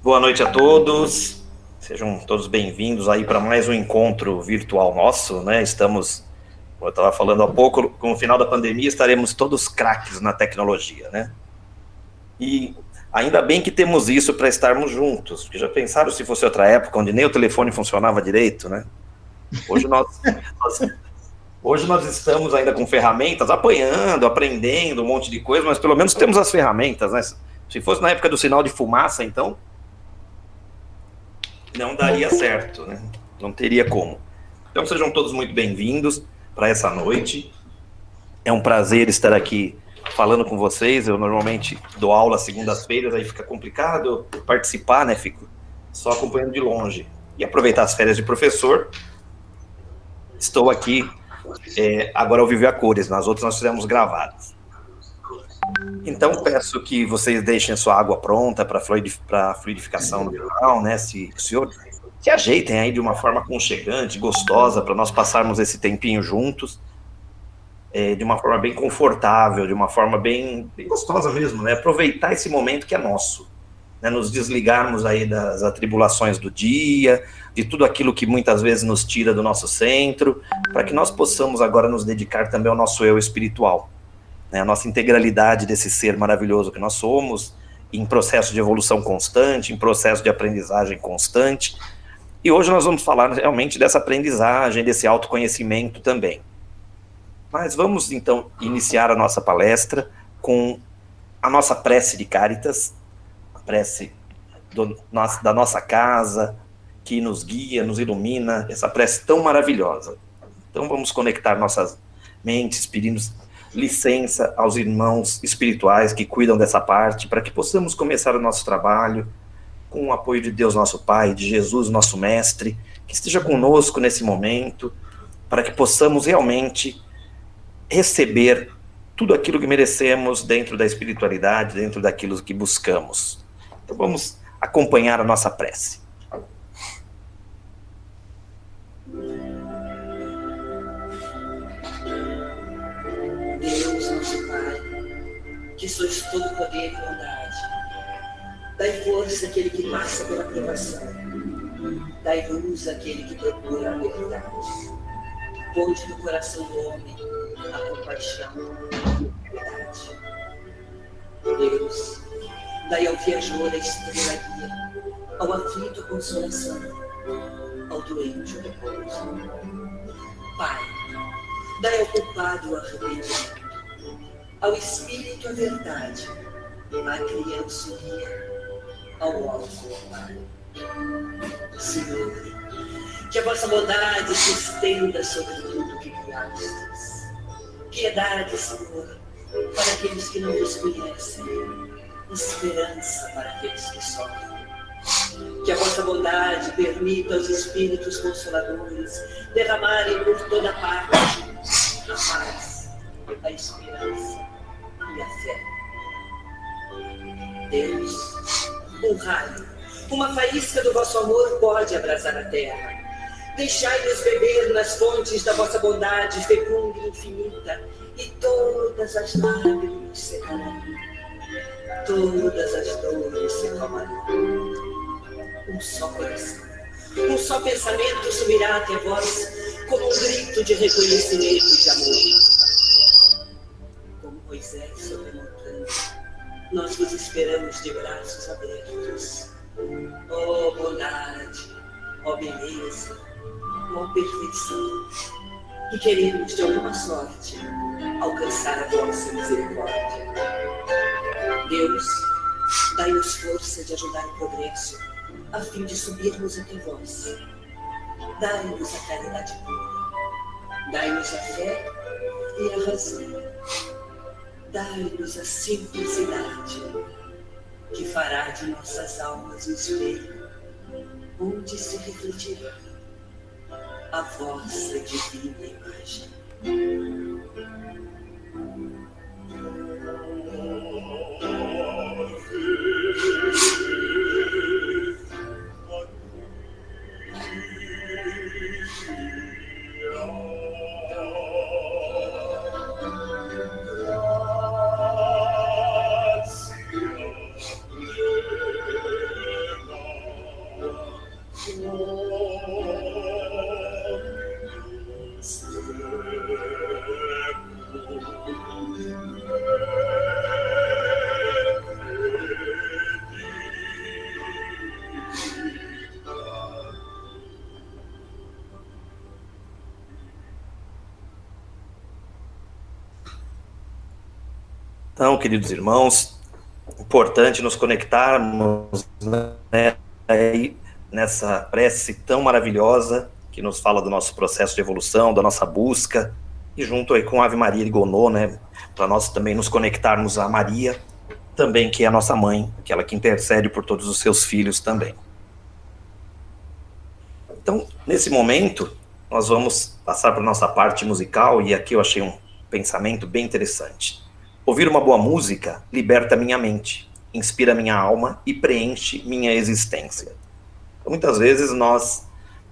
Boa noite a todos, sejam todos bem-vindos aí para mais um encontro virtual nosso, né? Estamos, como eu estava falando há pouco, com o final da pandemia estaremos todos craques na tecnologia, né? E ainda bem que temos isso para estarmos juntos, porque já pensaram se fosse outra época onde nem o telefone funcionava direito, né? Hoje nós, hoje nós estamos ainda com ferramentas, apanhando, aprendendo um monte de coisa, mas pelo menos temos as ferramentas, né? Se fosse na época do sinal de fumaça, então não daria certo, né? Não teria como. Então sejam todos muito bem-vindos para essa noite. É um prazer estar aqui falando com vocês. Eu normalmente dou aula segundas-feiras, aí fica complicado participar, né? Fico só acompanhando de longe. E aproveitar as férias de professor. Estou aqui agora ao vivo e a cores, nas outras nós fizemos gravadas. Então peço que vocês deixem a sua água pronta para fluidificação neural, né? Se ajeitem aí de uma forma aconchegante, gostosa, para nós passarmos esse tempinho juntos, de uma forma bem confortável, de uma forma bem gostosa mesmo, né? Aproveitar esse momento que é nosso, né? Nos desligarmos aí das atribulações do dia, de tudo aquilo que muitas vezes nos tira do nosso centro, para que nós possamos agora nos dedicar também ao nosso eu espiritual, né? A nossa integralidade desse ser maravilhoso que nós somos, em processo de evolução constante, em processo de aprendizagem constante. E hoje nós vamos falar realmente dessa aprendizagem, desse autoconhecimento também. Mas vamos então iniciar a nossa palestra com a nossa prece de Caritas, a prece da nossa casa, que nos guia, nos ilumina, essa prece tão maravilhosa. Então vamos conectar nossas mentes, pedindo licença aos irmãos espirituais que cuidam dessa parte, para que possamos começar o nosso trabalho com o apoio de Deus nosso Pai, de Jesus nosso Mestre, que esteja conosco nesse momento, para que possamos realmente receber tudo aquilo que merecemos dentro da espiritualidade, dentro daquilo que buscamos. Então vamos acompanhar a nossa prece. Deus, nosso Pai, que sois todo poder e bondade, dai força àquele que passa pela provação, dai luz àquele que procura a verdade. Ponde no coração do homem a compaixão e a piedade. Deus, dai ao viajor a estrela guia, ao aflito a consolação, ao doente o repouso. Pai, dai ao culpado o arrependimento, ao espírito a verdade, à criança o guia, ao órfão o pai. Senhor, que a vossa bondade se estenda sobre tudo que criastes. Piedade, Senhor, para aqueles que não vos conhecem, esperança para aqueles que sofrem. Que a vossa bondade permita aos espíritos consoladores derramarem por toda parte a paz, a esperança e a fé. Deus, um raio, uma faísca do vosso amor pode abrasar a terra. Deixai-nos beber nas fontes da vossa bondade fecunda e infinita, e todas as lágrimas secarão, todas as dores se acalmarão. Um só coração, um só pensamento subirá até vós, como um grito de reconhecimento e de amor. Como Moisés sobre a montanha, nós vos esperamos de braços abertos. Ó bondade, ó beleza, ó perfeição, que queremos de alguma sorte alcançar a vossa misericórdia. Deus, dai-nos força de ajudar o progresso, a fim de subirmos até vós. Dai-nos a caridade pura, dai-nos a fé e a razão. Dai-nos a simplicidade, que fará de nossas almas um espelho, onde se refletirá a vossa divina imagem. Então, queridos irmãos, importante nos conectarmos, né, aí, nessa prece tão maravilhosa que nos fala do nosso processo de evolução, da nossa busca, e junto aí com a Ave Maria de Gounod, né, para nós também nos conectarmos a Maria, também que é a nossa mãe, aquela que intercede por todos os seus filhos também. Então, nesse momento, nós vamos passar para a nossa parte musical, e aqui eu achei um pensamento bem interessante. Ouvir uma boa música liberta minha mente, inspira minha alma e preenche minha existência. Então, muitas vezes nós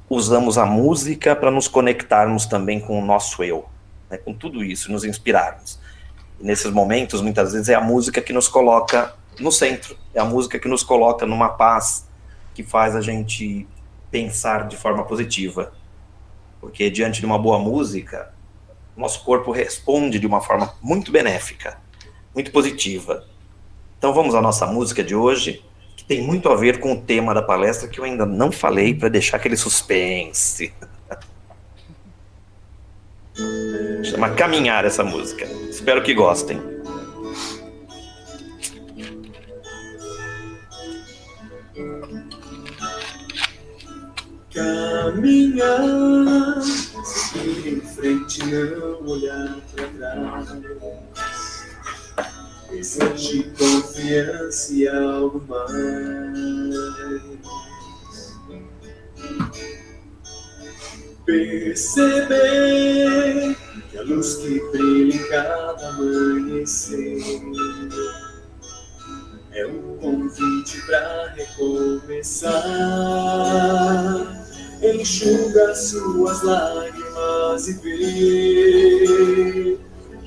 usamos a música para nos conectarmos também com o nosso eu, né, com tudo isso, nos inspirarmos. E nesses momentos, muitas vezes, é a música que nos coloca no centro, é a música que nos coloca numa paz, que faz a gente pensar de forma positiva. Porque diante de uma boa música, nosso corpo responde de uma forma muito benéfica, muito positiva. Então vamos à nossa música de hoje, que tem muito a ver com o tema da palestra, que eu ainda não falei, para deixar aquele suspense. Chama Caminhar essa música. Espero que gostem. Caminhar, seguir em frente, não olhar para trás. Exige confiança e algo mais. Perceber que a luz que brilha em cada amanhecer é um convite para recomeçar. Enxuga suas lágrimas e vê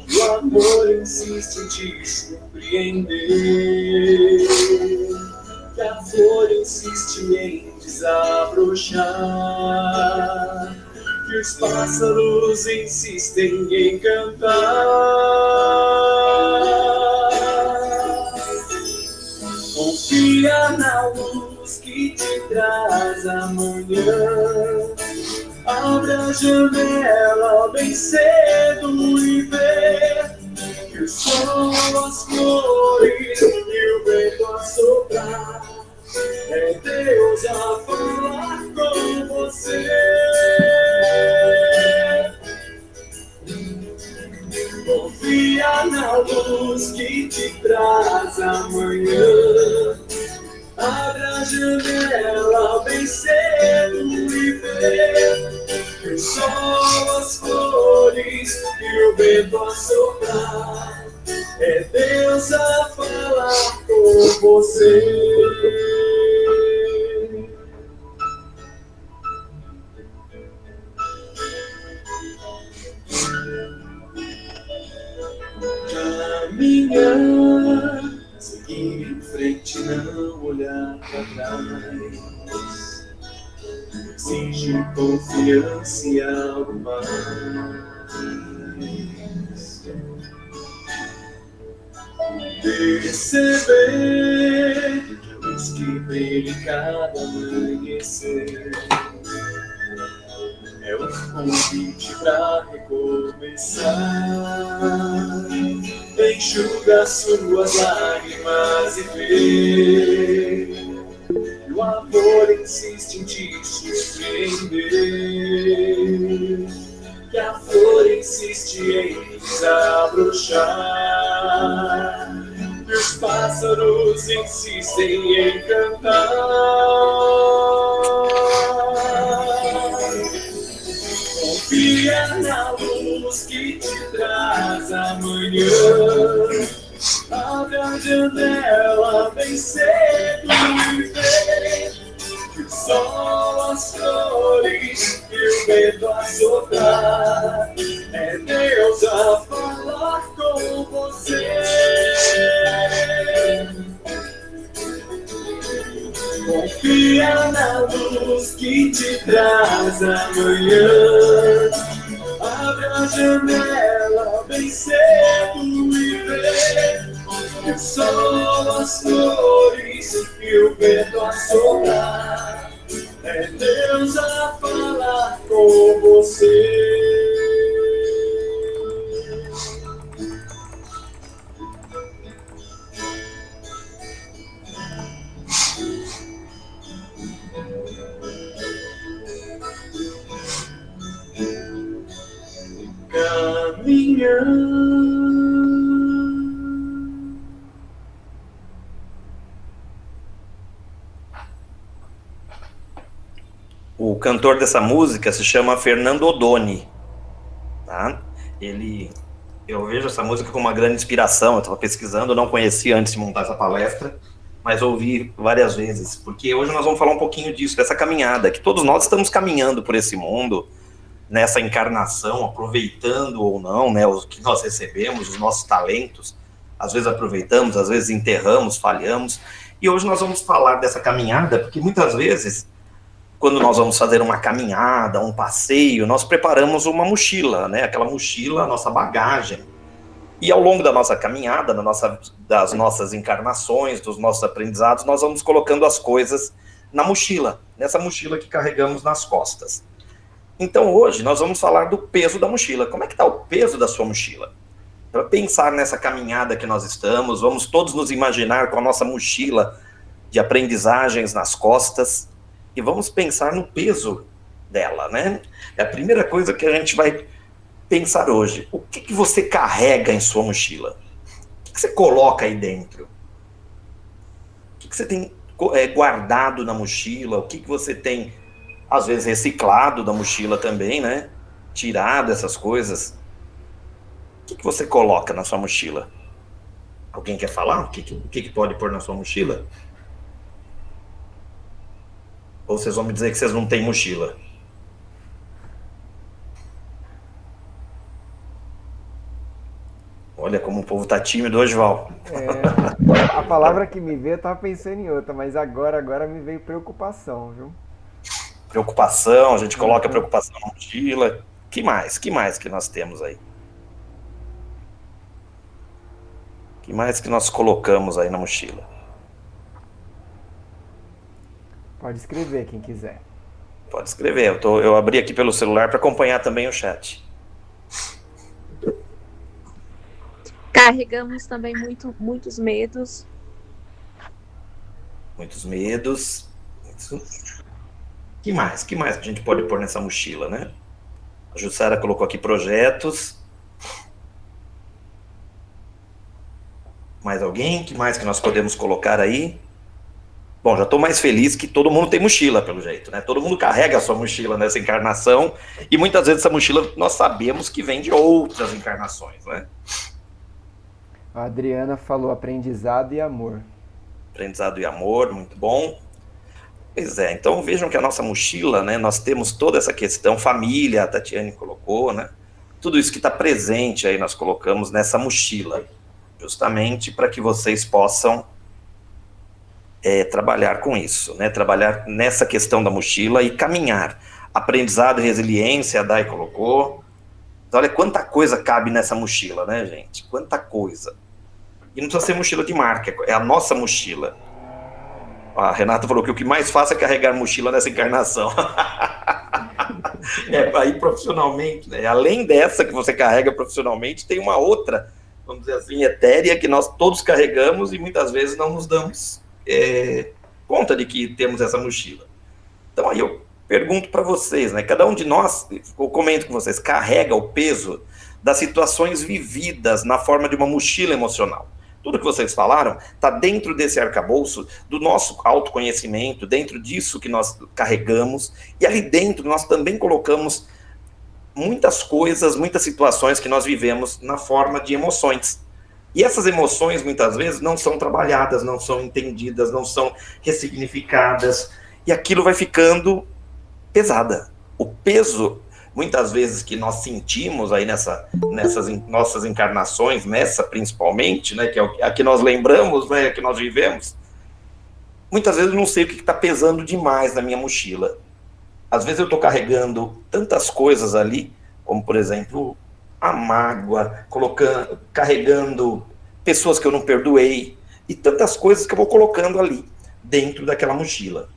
que o amor insiste em te surpreender, que a flor insiste em desabrochar, que os pássaros insistem em cantar. Confia na luz que te traz amanhã. Abre a janela bem cedo e vê que o sol, as flores e o vento a soprar. É Deus a falar com você. Confia na luz que te traz amanhã. Abre a janela bem cedo e vê que o sol, as flores e o vento a soprar. É Deus a falar com você. Caminhar, seguir em frente, não olhar para trás. Exige confiança e algo mais. Perceber que a luz que brilha em cada amanhecer é um convite para recomeçar. Enxuga suas lágrimas e vê que o amor insiste em te surpreender, que a flor insiste em desabrochar, que os pássaros insistem em cantar. Confia na luz que te traz amanhã. Abre a janela bem cedo e vê que o sol, as flores e o vento a soprar. É Deus a falar com você. Confia na luz que te traz amanhã. Abre a janela bem cedo e vê que o sol, as flores e o vento a soprar. É Deus a falar com você. O cantor dessa música se chama Fernando Odoni, tá? Eu vejo essa música como uma grande inspiração. Eu estava pesquisando, não conhecia antes de montar essa palestra, mas ouvi várias vezes, porque hoje nós vamos falar um pouquinho disso, dessa caminhada, que todos nós estamos caminhando por esse mundo, nessa encarnação, aproveitando ou não, né, os que nós recebemos, os nossos talentos. Às vezes aproveitamos, às vezes enterramos, falhamos, e hoje nós vamos falar dessa caminhada, porque muitas vezes, quando nós vamos fazer uma caminhada, um passeio, nós preparamos uma mochila, né? Aquela mochila, a nossa bagagem. E ao longo da nossa caminhada, das nossas encarnações, dos nossos aprendizados, nós vamos colocando as coisas na mochila, nessa mochila que carregamos nas costas. Então hoje nós vamos falar do peso da mochila. Como é que está o peso da sua mochila? Para pensar nessa caminhada que nós estamos, vamos todos nos imaginar com a nossa mochila de aprendizagens nas costas, e vamos pensar no peso dela, né? É a primeira coisa que a gente vai pensar hoje. O que você carrega em sua mochila? O que você coloca aí dentro? O que você tem guardado na mochila? O que você tem, às vezes, reciclado da mochila também, né? Tirado essas coisas. O que você coloca na sua mochila? Alguém quer falar? O que pode pôr na sua mochila? Ou vocês vão me dizer que vocês não têm mochila? Olha como o povo tá tímido hoje, Val. A palavra que me veio, eu tava pensando em outra, mas agora me veio preocupação, viu? Preocupação, a gente coloca preocupação na mochila. Que mais que nós temos aí? Que mais que nós colocamos aí na mochila? Pode escrever, quem quiser. Pode escrever. Eu abri aqui pelo celular para acompanhar também o chat. Carregamos também muitos medos. Muitos medos. Que mais que a gente pode pôr nessa mochila, né? A Jussara colocou aqui projetos. Mais alguém? Que mais que nós podemos colocar aí? Bom, já estou mais feliz que todo mundo tem mochila, pelo jeito, né? Todo mundo carrega a sua mochila nessa encarnação, e muitas vezes essa mochila nós sabemos que vem de outras encarnações, né? A Adriana falou aprendizado e amor. Aprendizado e amor, muito bom. Pois é, então vejam que a nossa mochila, né? Nós temos toda essa questão, família, a Tatiane colocou, né? Tudo isso que está presente aí nós colocamos nessa mochila, justamente para que vocês possam trabalhar com isso, né? Trabalhar nessa questão da mochila e caminhar. Aprendizado e resiliência, a Dai colocou. Então, olha quanta coisa cabe nessa mochila, né, gente? Quanta coisa. E não precisa ser mochila de marca, é a nossa mochila. A Renata falou que o que mais fácil é carregar mochila nessa encarnação. Aí profissionalmente, né? Além dessa que você carrega profissionalmente, tem uma outra, vamos dizer assim, etérea, que nós todos carregamos e muitas vezes não nos damos conta de que temos essa mochila. Então aí eu pergunto para vocês, né? Cada um de nós, eu comento com vocês, carrega o peso das situações vividas na forma de uma mochila emocional. Tudo que vocês falaram está dentro desse arcabouço do nosso autoconhecimento, dentro disso que nós carregamos, e ali dentro nós também colocamos muitas coisas, muitas situações que nós vivemos na forma de emoções. E essas emoções, muitas vezes, não são trabalhadas, não são entendidas, não são ressignificadas, e aquilo vai ficando pesada. O peso, muitas vezes, que nós sentimos aí nessas nossas encarnações, nessa principalmente, né, que é a que nós lembramos, né, a que nós vivemos, muitas vezes eu não sei o que está pesando demais na minha mochila. Às vezes eu estou carregando tantas coisas ali, como, por exemplo, a mágoa, carregando pessoas que eu não perdoei, e tantas coisas que eu vou colocando ali, dentro daquela mochila.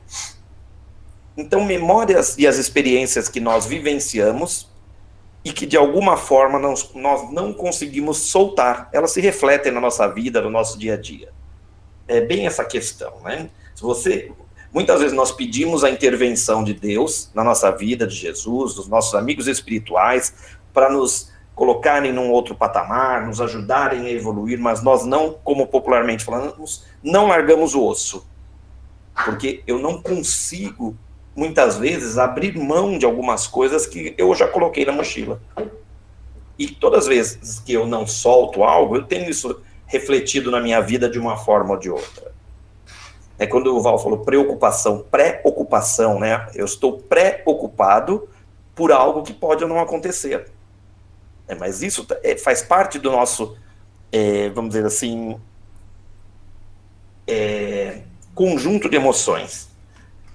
Então, memórias e as experiências que nós vivenciamos e que, de alguma forma, nós não conseguimos soltar, elas se refletem na nossa vida, no nosso dia a dia. É bem essa questão, né? Muitas vezes nós pedimos a intervenção de Deus na nossa vida, de Jesus, dos nossos amigos espirituais, para nos colocarem num outro patamar, nos ajudarem a evoluir, mas nós não, como popularmente falamos, não largamos o osso. Porque eu não consigo, muitas vezes, abrir mão de algumas coisas que eu já coloquei na mochila. E todas as vezes que eu não solto algo, eu tenho isso refletido na minha vida de uma forma ou de outra. É quando o Val falou preocupação, pré-ocupação, né? Eu estou pré-ocupado por algo que pode ou não acontecer. Mas isso faz parte do nosso, vamos dizer assim, conjunto de emoções.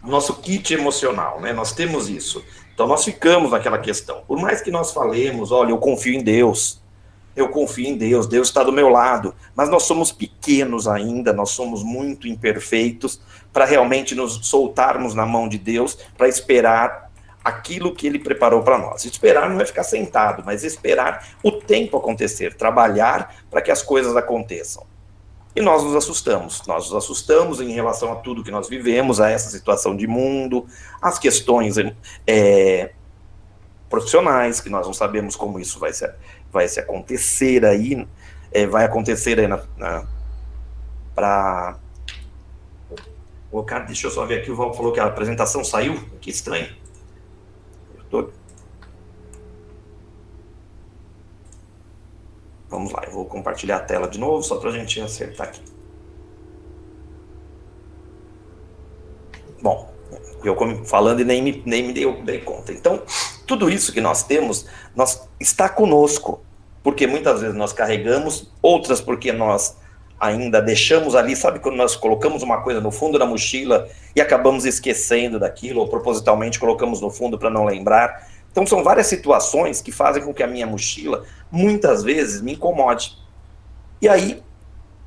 Nosso kit emocional, né? Nós temos isso. Então nós ficamos naquela questão. Por mais que nós falemos, olha, eu confio em Deus, Deus está do meu lado, mas nós somos pequenos ainda, nós somos muito imperfeitos para realmente nos soltarmos na mão de Deus, para esperar aquilo que Ele preparou para nós. Esperar não é ficar sentado, mas esperar o tempo acontecer, trabalhar para que as coisas aconteçam. E nós nos assustamos em relação a tudo que nós vivemos, a essa situação de mundo, as questões profissionais, que nós não sabemos como isso vai se acontecer aí, vai acontecer aí cara, deixa eu só ver aqui, o Val falou que a apresentação saiu, que estranho. Vamos lá, eu vou compartilhar a tela de novo, só para a gente acertar aqui. Bom, eu falando e nem me dei conta. Então, tudo isso que nós temos, está conosco, porque muitas vezes nós carregamos, outras porque nós ainda deixamos ali, sabe quando nós colocamos uma coisa no fundo da mochila e acabamos esquecendo daquilo, ou propositalmente colocamos no fundo para não lembrar. Então são várias situações que fazem com que a minha mochila, muitas vezes, me incomode. E aí,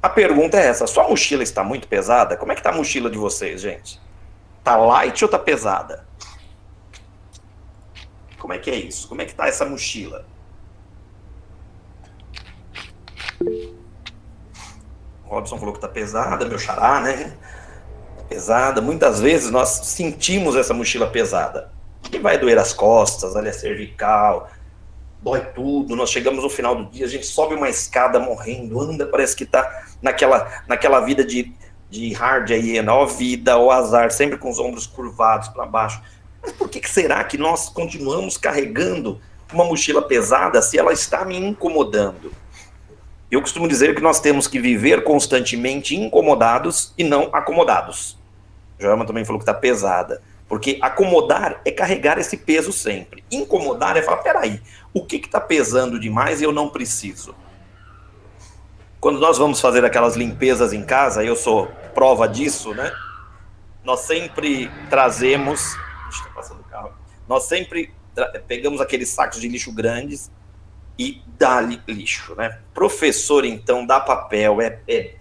a pergunta é essa, sua mochila está muito pesada? Como é que está a mochila de vocês, gente? Está light ou está pesada? Como é que é isso? Como é que está essa mochila? O Robson falou que está pesada, meu xará, né? Pesada. Muitas vezes nós sentimos essa mochila pesada. E vai doer as costas, ali a cervical, dói tudo. Nós chegamos no final do dia, a gente sobe uma escada morrendo, anda, parece que está naquela vida de hard hiena, ó vida, ó azar, sempre com os ombros curvados para baixo. Mas por que será que nós continuamos carregando uma mochila pesada se ela está me incomodando? Eu costumo dizer que nós temos que viver constantemente incomodados e não acomodados. Joelma também falou que está pesada. Porque acomodar é carregar esse peso sempre. Incomodar é falar, peraí, o que está pesando demais e eu não preciso? Quando nós vamos fazer aquelas limpezas em casa, eu sou prova disso, né? Nós sempre trazemos... Deixa eu passar do carro. Nós sempre pegamos aqueles sacos de lixo grandes e dá lixo, né? Professor, então, dá papel, é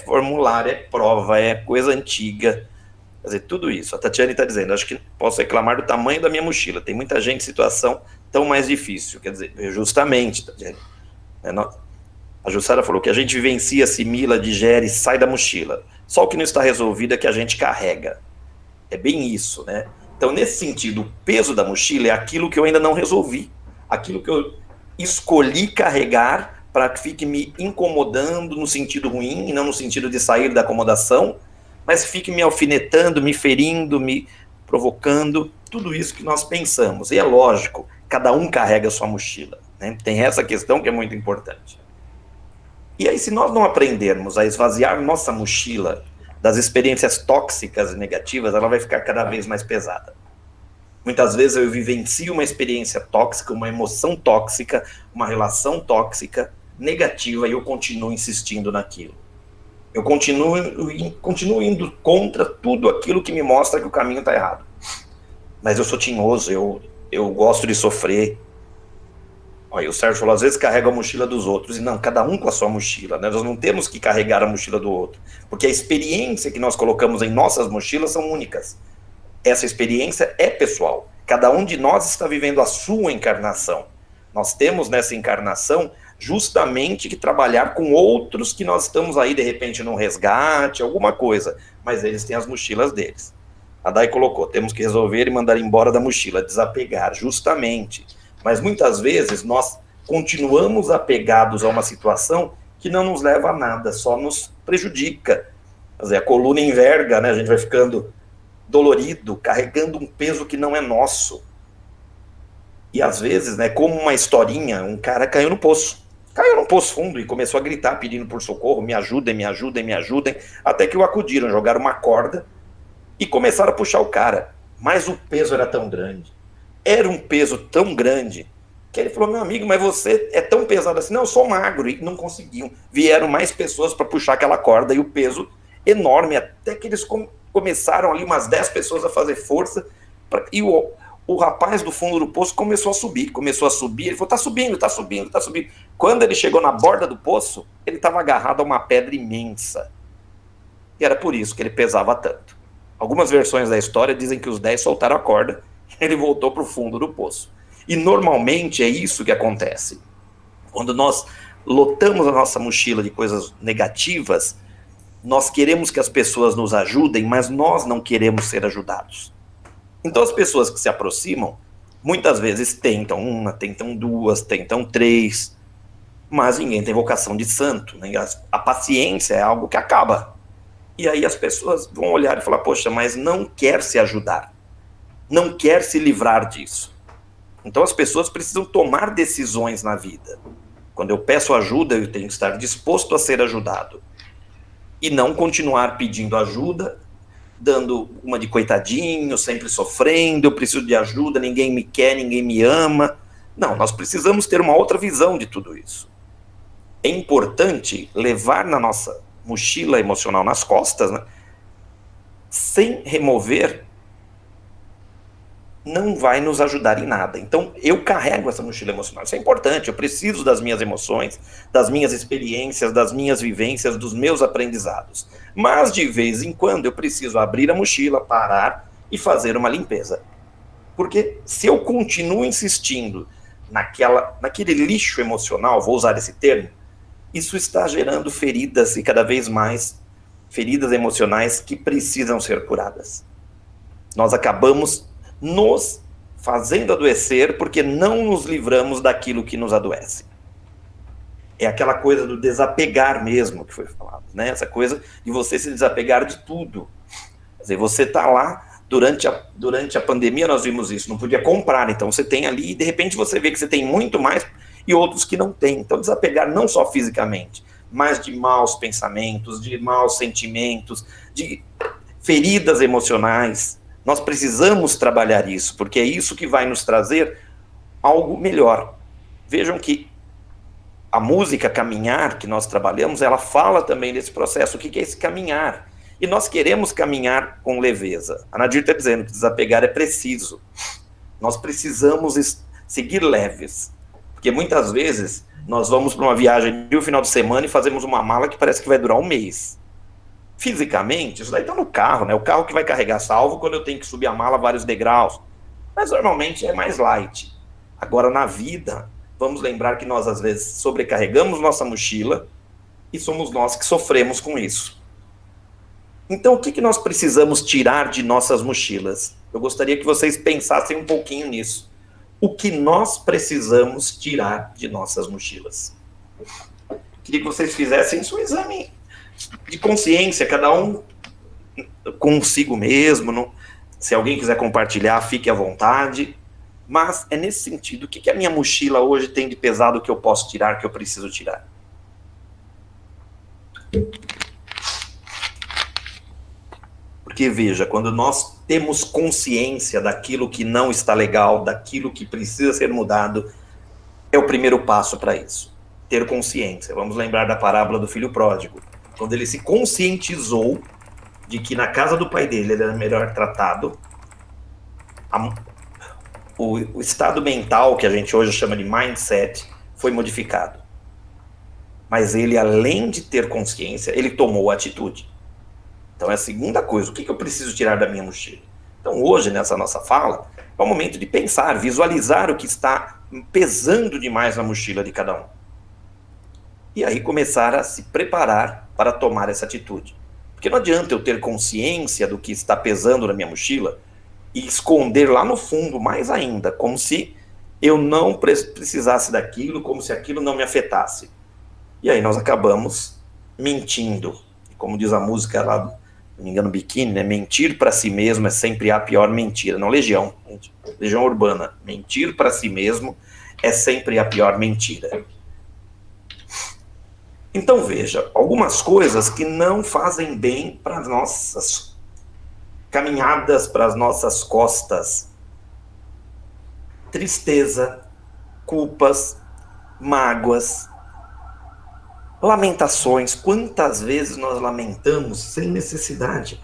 formulário, é prova, é coisa antiga... Quer dizer, tudo isso. A Tatiane está dizendo, acho que posso reclamar do tamanho da minha mochila. Tem muita gente em situação tão mais difícil. Quer dizer, justamente, Tatiane. A Jussara falou que a gente vivencia, assimila, digere, sai da mochila. Só o que não está resolvido é que a gente carrega. É bem isso, né? Então, nesse sentido, o peso da mochila é aquilo que eu ainda não resolvi. Aquilo que eu escolhi carregar para que fique me incomodando no sentido ruim e não no sentido de sair da acomodação, mas fique me alfinetando, me ferindo, me provocando, tudo isso que nós pensamos. E é lógico, cada um carrega a sua mochila, né? Tem essa questão que é muito importante. E aí, se nós não aprendermos a esvaziar nossa mochila das experiências tóxicas e negativas, ela vai ficar cada vez mais pesada. Muitas vezes eu vivencio uma experiência tóxica, uma emoção tóxica, uma relação tóxica, negativa, e eu continuo insistindo naquilo. Eu continuo indo contra tudo aquilo que me mostra que o caminho está errado. Mas eu sou tinhoso, eu gosto de sofrer. Olha, o Sérgio falou, às vezes carrega a mochila dos outros. E não, cada um com a sua mochila, né? Nós não temos que carregar a mochila do outro. Porque a experiência que nós colocamos em nossas mochilas são únicas. Essa experiência é pessoal. Cada um de nós está vivendo a sua encarnação. Nós temos nessa encarnação justamente que trabalhar com outros que nós estamos aí, de repente, num resgate, alguma coisa, mas eles têm as mochilas deles. A Dai colocou, temos que resolver e mandar embora da mochila, desapegar, justamente, Mas muitas vezes nós continuamos apegados a uma situação que não nos leva a nada, só nos prejudica. Quer dizer, a coluna enverga, né? A gente vai ficando dolorido, carregando um peso que não é nosso. E às vezes, né, como uma historinha, um cara caiu no poço fundo e começou a gritar pedindo por socorro, me ajudem, me ajudem, me ajudem, até que o acudiram, jogaram uma corda e começaram a puxar o cara. Mas o peso era tão grande, era um peso tão grande, que ele falou, meu amigo, mas você é tão pesado assim. Não, eu sou magro. E não conseguiam. Vieram mais pessoas para puxar aquela corda e o peso enorme, até que eles começaram ali umas 10 pessoas a fazer força, e o rapaz do fundo do poço começou a subir, ele falou, tá subindo. Quando ele chegou na borda do poço, ele estava agarrado a uma pedra imensa, e era por isso que ele pesava tanto. Algumas versões da história dizem que os 10 soltaram a corda, e ele voltou para o fundo do poço. E normalmente é isso que acontece. Quando nós lotamos a nossa mochila de coisas negativas, nós queremos que as pessoas nos ajudem, mas nós não queremos ser ajudados. Então as pessoas que se aproximam, muitas vezes tentam uma, tentam duas, tentam três, mas ninguém tem vocação de santo, né? A paciência é algo que acaba. E aí as pessoas vão olhar e falar, poxa, mas não quer se ajudar, não quer se livrar disso. Então as pessoas precisam tomar decisões na vida. Quando eu peço ajuda, eu tenho que estar disposto a ser ajudado. E não continuar pedindo ajuda, dando uma de coitadinho, sempre sofrendo, eu preciso de ajuda, ninguém me quer, ninguém me ama. Não, nós precisamos ter uma outra visão de tudo isso. É importante levar na nossa mochila emocional nas costas, né, sem remover, não vai nos ajudar em nada. Então, eu carrego essa mochila emocional. Isso é importante, eu preciso das minhas emoções, das minhas experiências, das minhas vivências, dos meus aprendizados. Mas, de vez em quando, eu preciso abrir a mochila, parar e fazer uma limpeza. Porque se eu continuo insistindo naquele lixo emocional, vou usar esse termo, isso está gerando feridas e cada vez mais feridas emocionais que precisam ser curadas. Nós acabamos nos fazendo adoecer porque não nos livramos daquilo que nos adoece. É aquela coisa do desapegar mesmo que foi falado, né? Essa coisa de você se desapegar de tudo. Quer dizer, você está lá, durante a pandemia nós vimos isso, não podia comprar, então você tem ali e de repente você vê que você tem muito mais e outros que não têm. Então desapegar não só fisicamente, mas de maus pensamentos, de maus sentimentos, de feridas emocionais. Nós precisamos trabalhar isso, porque é isso que vai nos trazer algo melhor. Vejam que a música Caminhar, que nós trabalhamos, ela fala também desse processo. O que é esse caminhar? E nós queremos caminhar com leveza. A Nadir está dizendo que desapegar é preciso. Nós precisamos seguir leves, porque muitas vezes nós vamos para uma viagem de um final de semana e fazemos uma mala que parece que vai durar um mês. Fisicamente, isso daí está no carro, né? O carro que vai carregar salvo quando eu tenho que subir a mala vários degraus. Mas normalmente é mais light. Agora, na vida, vamos lembrar que nós, às vezes, sobrecarregamos nossa mochila e somos nós que sofremos com isso. Então, o que nós precisamos tirar de nossas mochilas? Eu gostaria que vocês pensassem um pouquinho nisso. O que nós precisamos tirar de nossas mochilas? Queria que vocês fizessem um exame de consciência, cada um consigo mesmo. Não, se alguém quiser compartilhar, fique à vontade. Mas é nesse sentido, o que a minha mochila hoje tem de pesado que eu posso tirar, que eu preciso tirar? Porque, veja, quando nós temos consciência daquilo que não está legal, daquilo que precisa ser mudado, é o primeiro passo para isso. Ter consciência. Vamos lembrar da parábola do filho pródigo. Quando ele se conscientizou de que na casa do pai dele ele era melhor tratado, o estado mental, que a gente hoje chama de mindset, foi modificado. Mas ele, além de ter consciência, ele tomou atitude. Então é a segunda coisa, o que eu preciso tirar da minha mochila? Então hoje, nessa nossa fala, é o momento de pensar, visualizar o que está pesando demais na mochila de cada um. E aí começar a se preparar para tomar essa atitude. Porque não adianta eu ter consciência do que está pesando na minha mochila e esconder lá no fundo mais ainda, como se eu não precisasse daquilo, como se aquilo não me afetasse. E aí nós acabamos mentindo. Como diz a música lá, não me engano, Biquíni, né? Mentir para si mesmo é sempre a pior mentira. Não, Legião Urbana. Mentir para si mesmo é sempre a pior mentira. Então veja, algumas coisas que não fazem bem para as nossas caminhadas, para as nossas costas. Tristeza, culpas, mágoas, lamentações. Quantas vezes nós lamentamos sem necessidade?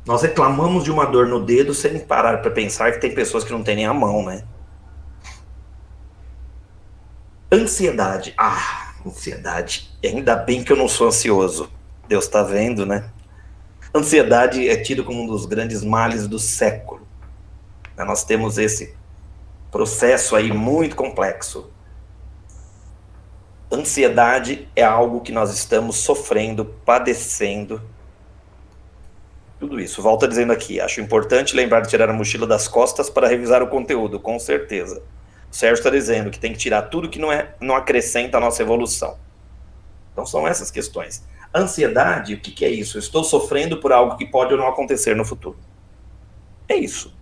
Nós reclamamos de uma dor no dedo sem parar para pensar que tem pessoas que não têm nem a mão, né? Ansiedade. Ansiedade. Ainda bem que eu não sou ansioso. Deus está vendo, né? Ansiedade é tido como um dos grandes males do século. Nós temos esse processo aí muito complexo. Ansiedade é algo que nós estamos sofrendo, padecendo. Tudo isso. Volto dizendo aqui, acho importante lembrar de tirar a mochila das costas para revisar o conteúdo, com certeza. O Sérgio está dizendo que tem que tirar tudo que não acrescenta a nossa evolução. Então são essas questões. Ansiedade, o que é isso? Eu estou sofrendo por algo que pode ou não acontecer no futuro. É isso.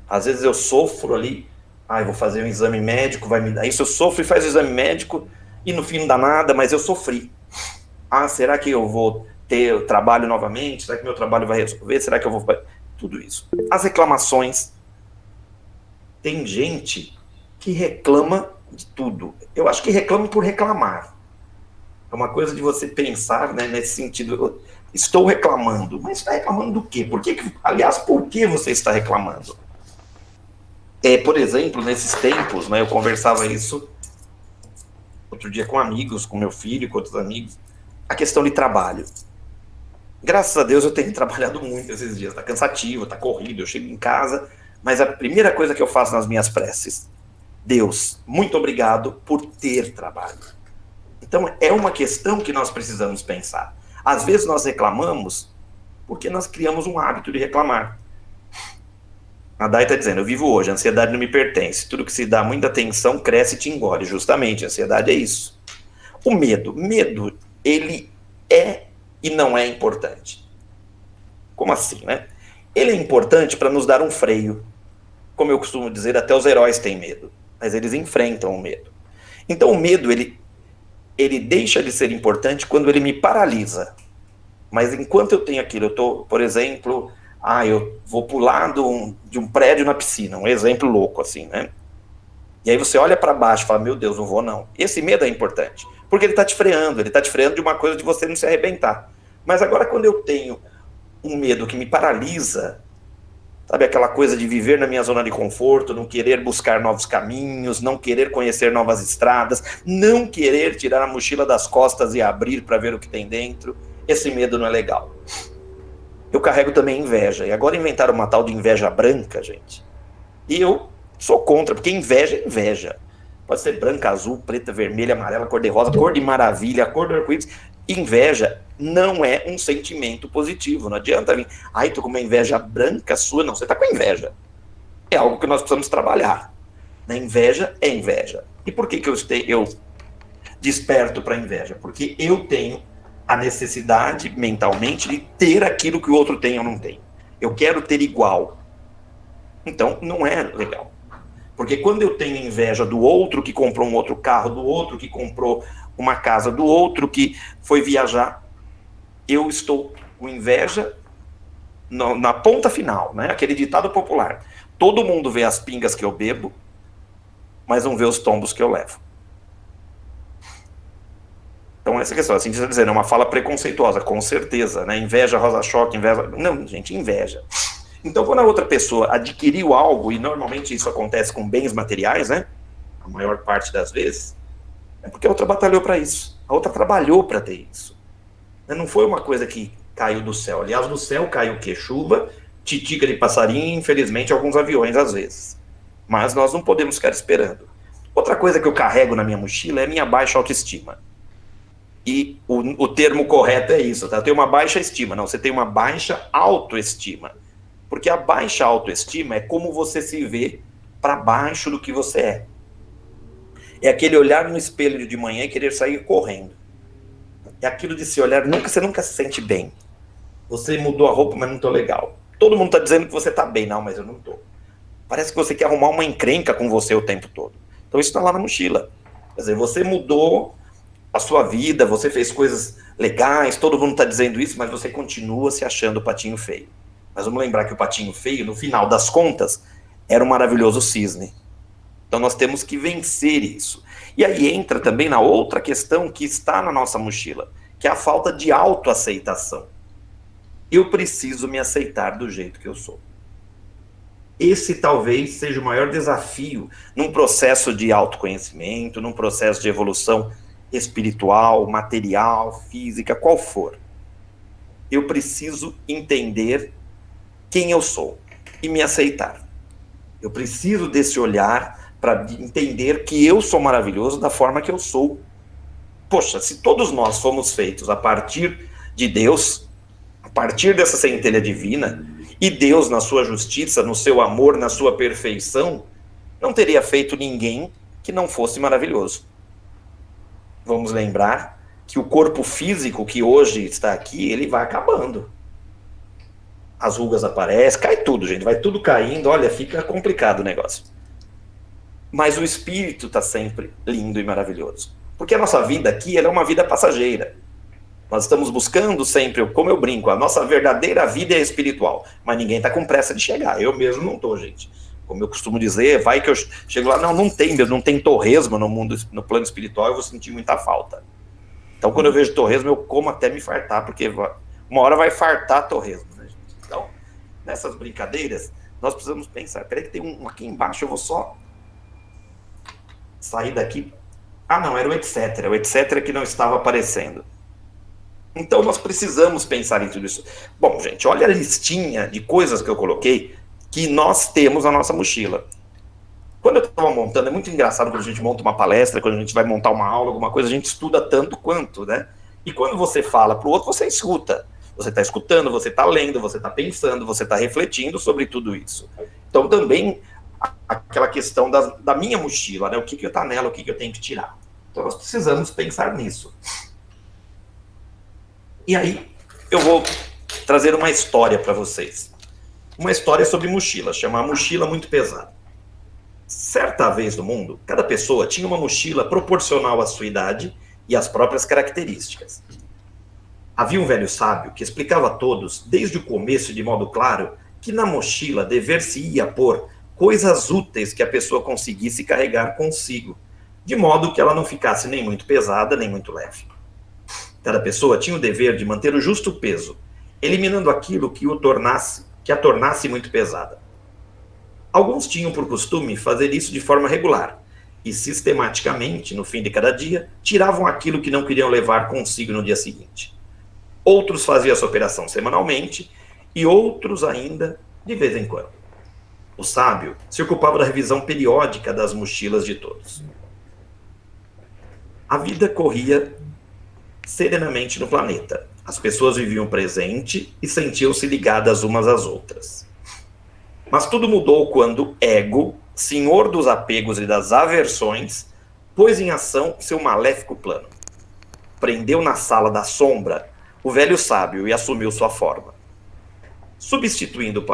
Às vezes eu sofro ali, eu vou fazer um exame médico, vai me dar isso, eu sofro e faz o exame médico e no fim não dá nada, mas eu sofri. Será que eu vou ter trabalho novamente? Será que meu trabalho vai resolver? Será que eu vou... Tudo isso. As reclamações. Tem gente que reclama de tudo. Eu acho que reclama por reclamar. É uma coisa de você pensar, né, nesse sentido. Estou reclamando. Mas está reclamando do quê? Aliás, por que você está reclamando? Por exemplo, nesses tempos, né, eu conversava isso outro dia com amigos, com meu filho, com outros amigos, a questão de trabalho. Graças a Deus eu tenho trabalhado muito esses dias, tá cansativo, tá corrido, eu chego em casa, mas a primeira coisa que eu faço nas minhas preces, Deus, muito obrigado por ter trabalho. Então é uma questão que nós precisamos pensar. Às vezes nós reclamamos porque nós criamos um hábito de reclamar. A Dai está dizendo, eu vivo hoje, a ansiedade não me pertence. Tudo que se dá muita atenção cresce e te engole. Justamente, a ansiedade é isso. O medo, ele é e não é importante. Como assim, né? Ele é importante para nos dar um freio. Como eu costumo dizer, até os heróis têm medo, mas eles enfrentam o medo. Então o medo, ele deixa de ser importante quando ele me paralisa. Mas enquanto eu tenho aquilo, eu estou, por exemplo... eu vou pular de um prédio na piscina, um exemplo louco assim, né? E aí você olha para baixo e fala, meu Deus, não vou não. Esse medo é importante, porque ele está te freando de uma coisa de você não se arrebentar. Mas agora quando eu tenho um medo que me paralisa, sabe aquela coisa de viver na minha zona de conforto, não querer buscar novos caminhos, não querer conhecer novas estradas, não querer tirar a mochila das costas e abrir para ver o que tem dentro, esse medo não é legal. Eu carrego também inveja. E agora inventaram uma tal de inveja branca, gente. E eu sou contra, porque inveja é inveja. Pode ser branca, azul, preta, vermelha, amarela, cor de rosa, cor de maravilha, cor do arco-íris. Inveja não é um sentimento positivo. Não adianta vir, tô com uma inveja branca sua. Não, você está com inveja. É algo que nós precisamos trabalhar. Na inveja é inveja. E por que eu desperto para inveja? Porque eu tenho a necessidade, mentalmente, de ter aquilo que o outro tem ou não tem. Eu quero ter igual. Então, não é legal. Porque quando eu tenho inveja do outro que comprou um outro carro, do outro que comprou uma casa, do outro que foi viajar, eu estou com inveja na ponta final, né? Aquele ditado popular. Todo mundo vê as pingas que eu bebo, mas não vê os tombos que eu levo. Então essa questão, assim, dizendo, é uma fala preconceituosa, com certeza, né? Inveja, rosa-choque, inveja... Não, gente, inveja. Então quando a outra pessoa adquiriu algo, e normalmente isso acontece com bens materiais, né? A maior parte das vezes, é porque a outra batalhou para isso. A outra trabalhou para ter isso. Não foi uma coisa que caiu do céu. Aliás, do céu caiu o quê? Chuva, titica de passarinho e, infelizmente, alguns aviões às vezes. Mas nós não podemos ficar esperando. Outra coisa que eu carrego na minha mochila é a minha baixa autoestima. E o termo correto é isso, tá? Eu tenho uma baixa estima. Não, você tem uma baixa autoestima. Porque a baixa autoestima é como você se vê para baixo do que você é. É aquele olhar no espelho de manhã e querer sair correndo. É aquilo de se olhar, você nunca se sente bem. Você mudou a roupa, mas não tô legal. Todo mundo tá dizendo que você tá bem. Não, mas eu não tô. Parece que você quer arrumar uma encrenca com você o tempo todo. Então isso tá lá na mochila. Quer dizer, você mudou a sua vida, você fez coisas legais, todo mundo tá dizendo isso, mas você continua se achando o patinho feio. Mas vamos lembrar que o patinho feio, no final das contas, era um maravilhoso cisne. Então nós temos que vencer isso. E aí entra também na outra questão que está na nossa mochila, que é a falta de autoaceitação. Eu preciso me aceitar do jeito que eu sou. Esse talvez seja o maior desafio num processo de autoconhecimento, num processo de evolução espiritual, material, física, qual for. Eu preciso entender quem eu sou e me aceitar. Eu preciso desse olhar para entender que eu sou maravilhoso da forma que eu sou. Poxa, se todos nós fomos feitos a partir de Deus, a partir dessa centelha divina, e Deus na sua justiça, no seu amor, na sua perfeição, não teria feito ninguém que não fosse maravilhoso. Vamos lembrar que o corpo físico que hoje está aqui, ele vai acabando. As rugas aparecem, cai tudo, gente, vai tudo caindo, olha, fica complicado o negócio. Mas o espírito está sempre lindo e maravilhoso. Porque a nossa vida aqui, ela é uma vida passageira. Nós estamos buscando sempre, como eu brinco, a nossa verdadeira vida é espiritual. Mas ninguém está com pressa de chegar. Eu mesmo não estou, gente. Como eu costumo dizer, vai que eu chego lá, não tem torresmo no plano espiritual, eu vou sentir muita falta. Então, quando eu vejo torresmo, eu como até me fartar, porque uma hora vai fartar torresmo, né, gente? Então, nessas brincadeiras, nós precisamos pensar, peraí que tem um aqui embaixo, eu vou só sair daqui. Ah, não, era o etc que não estava aparecendo. Então, nós precisamos pensar em tudo isso. Bom, gente, olha a listinha de coisas que eu coloquei que nós temos na nossa mochila. Quando eu estava montando, é muito engraçado quando a gente monta uma palestra, quando a gente vai montar uma aula, alguma coisa, a gente estuda tanto quanto, né? E quando você fala para o outro, você escuta. Você está escutando, você está lendo, você está pensando, você está refletindo sobre tudo isso. Então, também, aquela questão da minha mochila, né? O que está nela, o que eu tenho que tirar. Então, nós precisamos pensar nisso. E aí, eu vou trazer uma história para vocês. Uma história sobre mochila, chama A Mochila Muito Pesada. Certa vez no mundo, cada pessoa tinha uma mochila proporcional à sua idade e às próprias características. Havia um velho sábio que explicava a todos, desde o começo de modo claro, que na mochila dever-se-ia pôr coisas úteis que a pessoa conseguisse carregar consigo, de modo que ela não ficasse nem muito pesada, nem muito leve. Cada pessoa tinha o dever de manter o justo peso, eliminando aquilo que a tornasse muito pesada. Alguns tinham por costume fazer isso de forma regular, e sistematicamente, no fim de cada dia, tiravam aquilo que não queriam levar consigo no dia seguinte. Outros faziam essa operação semanalmente, e outros ainda de vez em quando. O sábio se ocupava da revisão periódica das mochilas de todos. A vida corria serenamente no planeta. As pessoas viviam o presente e sentiam-se ligadas umas às outras. Mas tudo mudou quando Ego, senhor dos apegos e das aversões, pôs em ação seu maléfico plano. Prendeu na sala da sombra o velho sábio e assumiu sua forma. Substituindo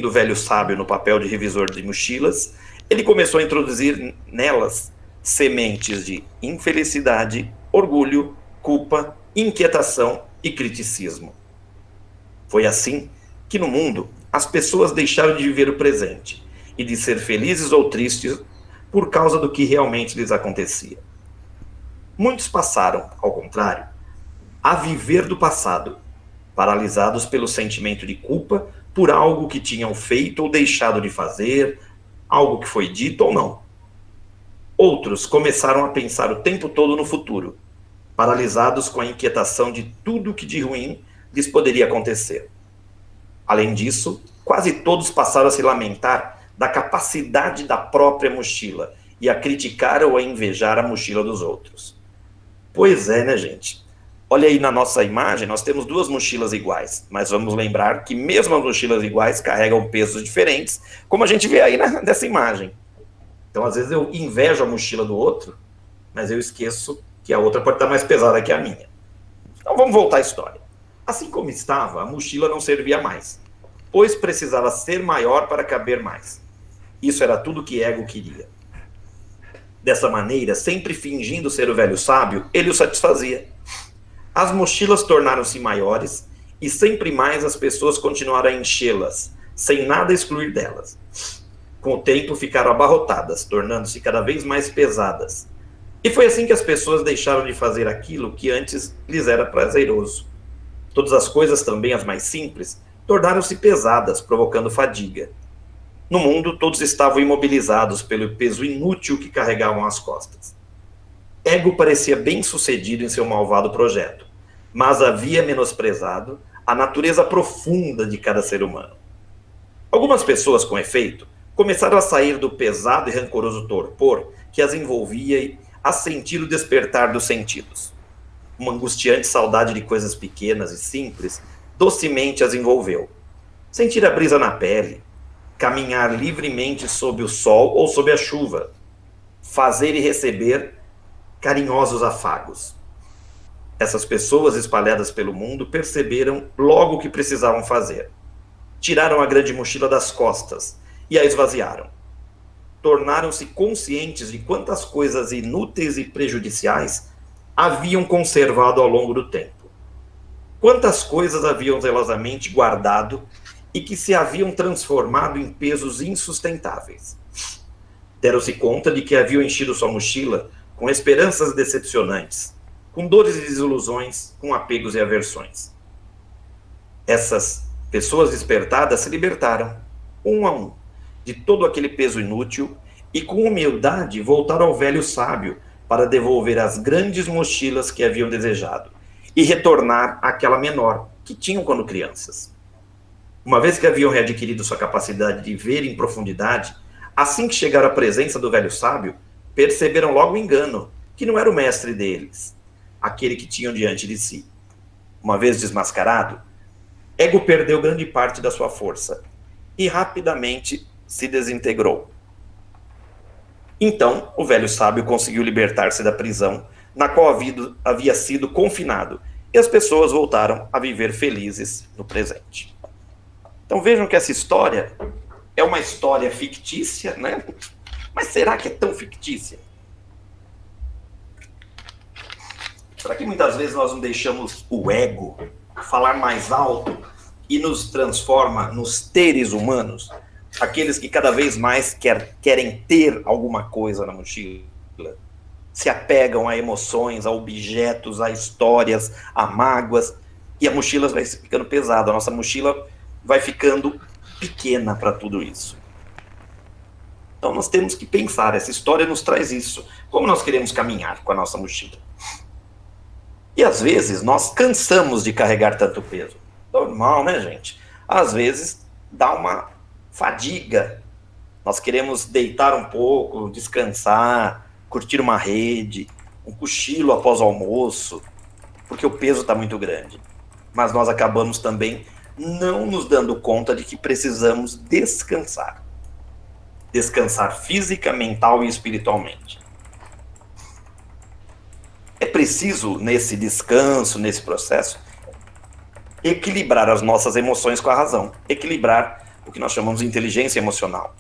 o velho sábio no papel de revisor de mochilas, ele começou a introduzir nelas sementes de infelicidade, orgulho, culpa, inquietação e criticismo. Foi assim que no mundo as pessoas deixaram de viver o presente e de ser felizes ou tristes por causa do que realmente lhes acontecia. Muitos passaram, ao contrário, a viver do passado, paralisados pelo sentimento de culpa por algo que tinham feito ou deixado de fazer, algo que foi dito ou não. Outros começaram a pensar o tempo todo no futuro, paralisados com a inquietação de tudo que de ruim lhes poderia acontecer. Além disso, quase todos passaram a se lamentar da capacidade da própria mochila e a criticar ou a invejar a mochila dos outros. Pois é, né, gente? Olha aí na nossa imagem, nós temos duas mochilas iguais, mas vamos lembrar que mesmo as mochilas iguais carregam pesos diferentes, como a gente vê aí nessa imagem. Então, às vezes eu invejo a mochila do outro, mas eu esqueço que a outra pode estar mais pesada que a minha. Então, vamos voltar à história. Assim como estava, a mochila não servia mais, pois precisava ser maior para caber mais. Isso era tudo que Ego queria. Dessa maneira, sempre fingindo ser o velho sábio, ele o satisfazia. As mochilas tornaram-se maiores e sempre mais as pessoas continuaram a enchê-las, sem nada excluir delas. Com o tempo ficaram abarrotadas, tornando-se cada vez mais pesadas. E foi assim que as pessoas deixaram de fazer aquilo que antes lhes era prazeroso. Todas as coisas, também as mais simples, tornaram-se pesadas, provocando fadiga. No mundo, todos estavam imobilizados pelo peso inútil que carregavam às costas. Ego parecia bem-sucedido em seu malvado projeto, mas havia menosprezado a natureza profunda de cada ser humano. Algumas pessoas, com efeito, começaram a sair do pesado e rancoroso torpor que as envolvia a sentir o despertar dos sentidos. Uma angustiante saudade de coisas pequenas e simples docemente as envolveu. Sentir a brisa na pele, caminhar livremente sob o sol ou sob a chuva, fazer e receber carinhosos afagos. Essas pessoas espalhadas pelo mundo perceberam logo o que precisavam fazer. Tiraram a grande mochila das costas e a esvaziaram. Tornaram-se conscientes de quantas coisas inúteis e prejudiciais haviam conservado ao longo do tempo. Quantas coisas haviam zelosamente guardado e que se haviam transformado em pesos insustentáveis. Deram-se conta de que haviam enchido sua mochila com esperanças decepcionantes, com dores e desilusões, com apegos e aversões. Essas pessoas despertadas se libertaram, um a um, de todo aquele peso inútil e com humildade voltaram ao velho sábio para devolver as grandes mochilas que haviam desejado e retornar àquela menor que tinham quando crianças. Uma vez que haviam readquirido sua capacidade de ver em profundidade, assim que chegaram à presença do velho sábio, perceberam logo o engano, que não era o mestre deles, aquele que tinham diante de si. Uma vez desmascarado, Ego perdeu grande parte da sua força e rapidamente se desintegrou. Então, o velho sábio conseguiu libertar-se da prisão na qual havia sido confinado, e as pessoas voltaram a viver felizes no presente. Então vejam que essa história é uma história fictícia, né? Mas será que é tão fictícia? Será que muitas vezes nós não deixamos o ego falar mais alto e nos transforma nos teres humanos? Aqueles que cada vez mais querem ter alguma coisa na mochila, se apegam a emoções, a objetos, a histórias, a mágoas, e a mochila vai ficando pesada, a nossa mochila vai ficando pequena para tudo isso. Então nós temos que pensar, essa história nos traz isso, como nós queremos caminhar com a nossa mochila. E às vezes nós cansamos de carregar tanto peso. Normal, né, gente? Às vezes dá uma fadiga. Nós queremos deitar um pouco, descansar, curtir uma rede, um cochilo após o almoço, porque o peso está muito grande. Mas nós acabamos também não nos dando conta de que precisamos descansar. Descansar física, mental e espiritualmente. É preciso, nesse descanso, nesse processo, equilibrar as nossas emoções com a razão. Equilibrar o que nós chamamos de inteligência emocional.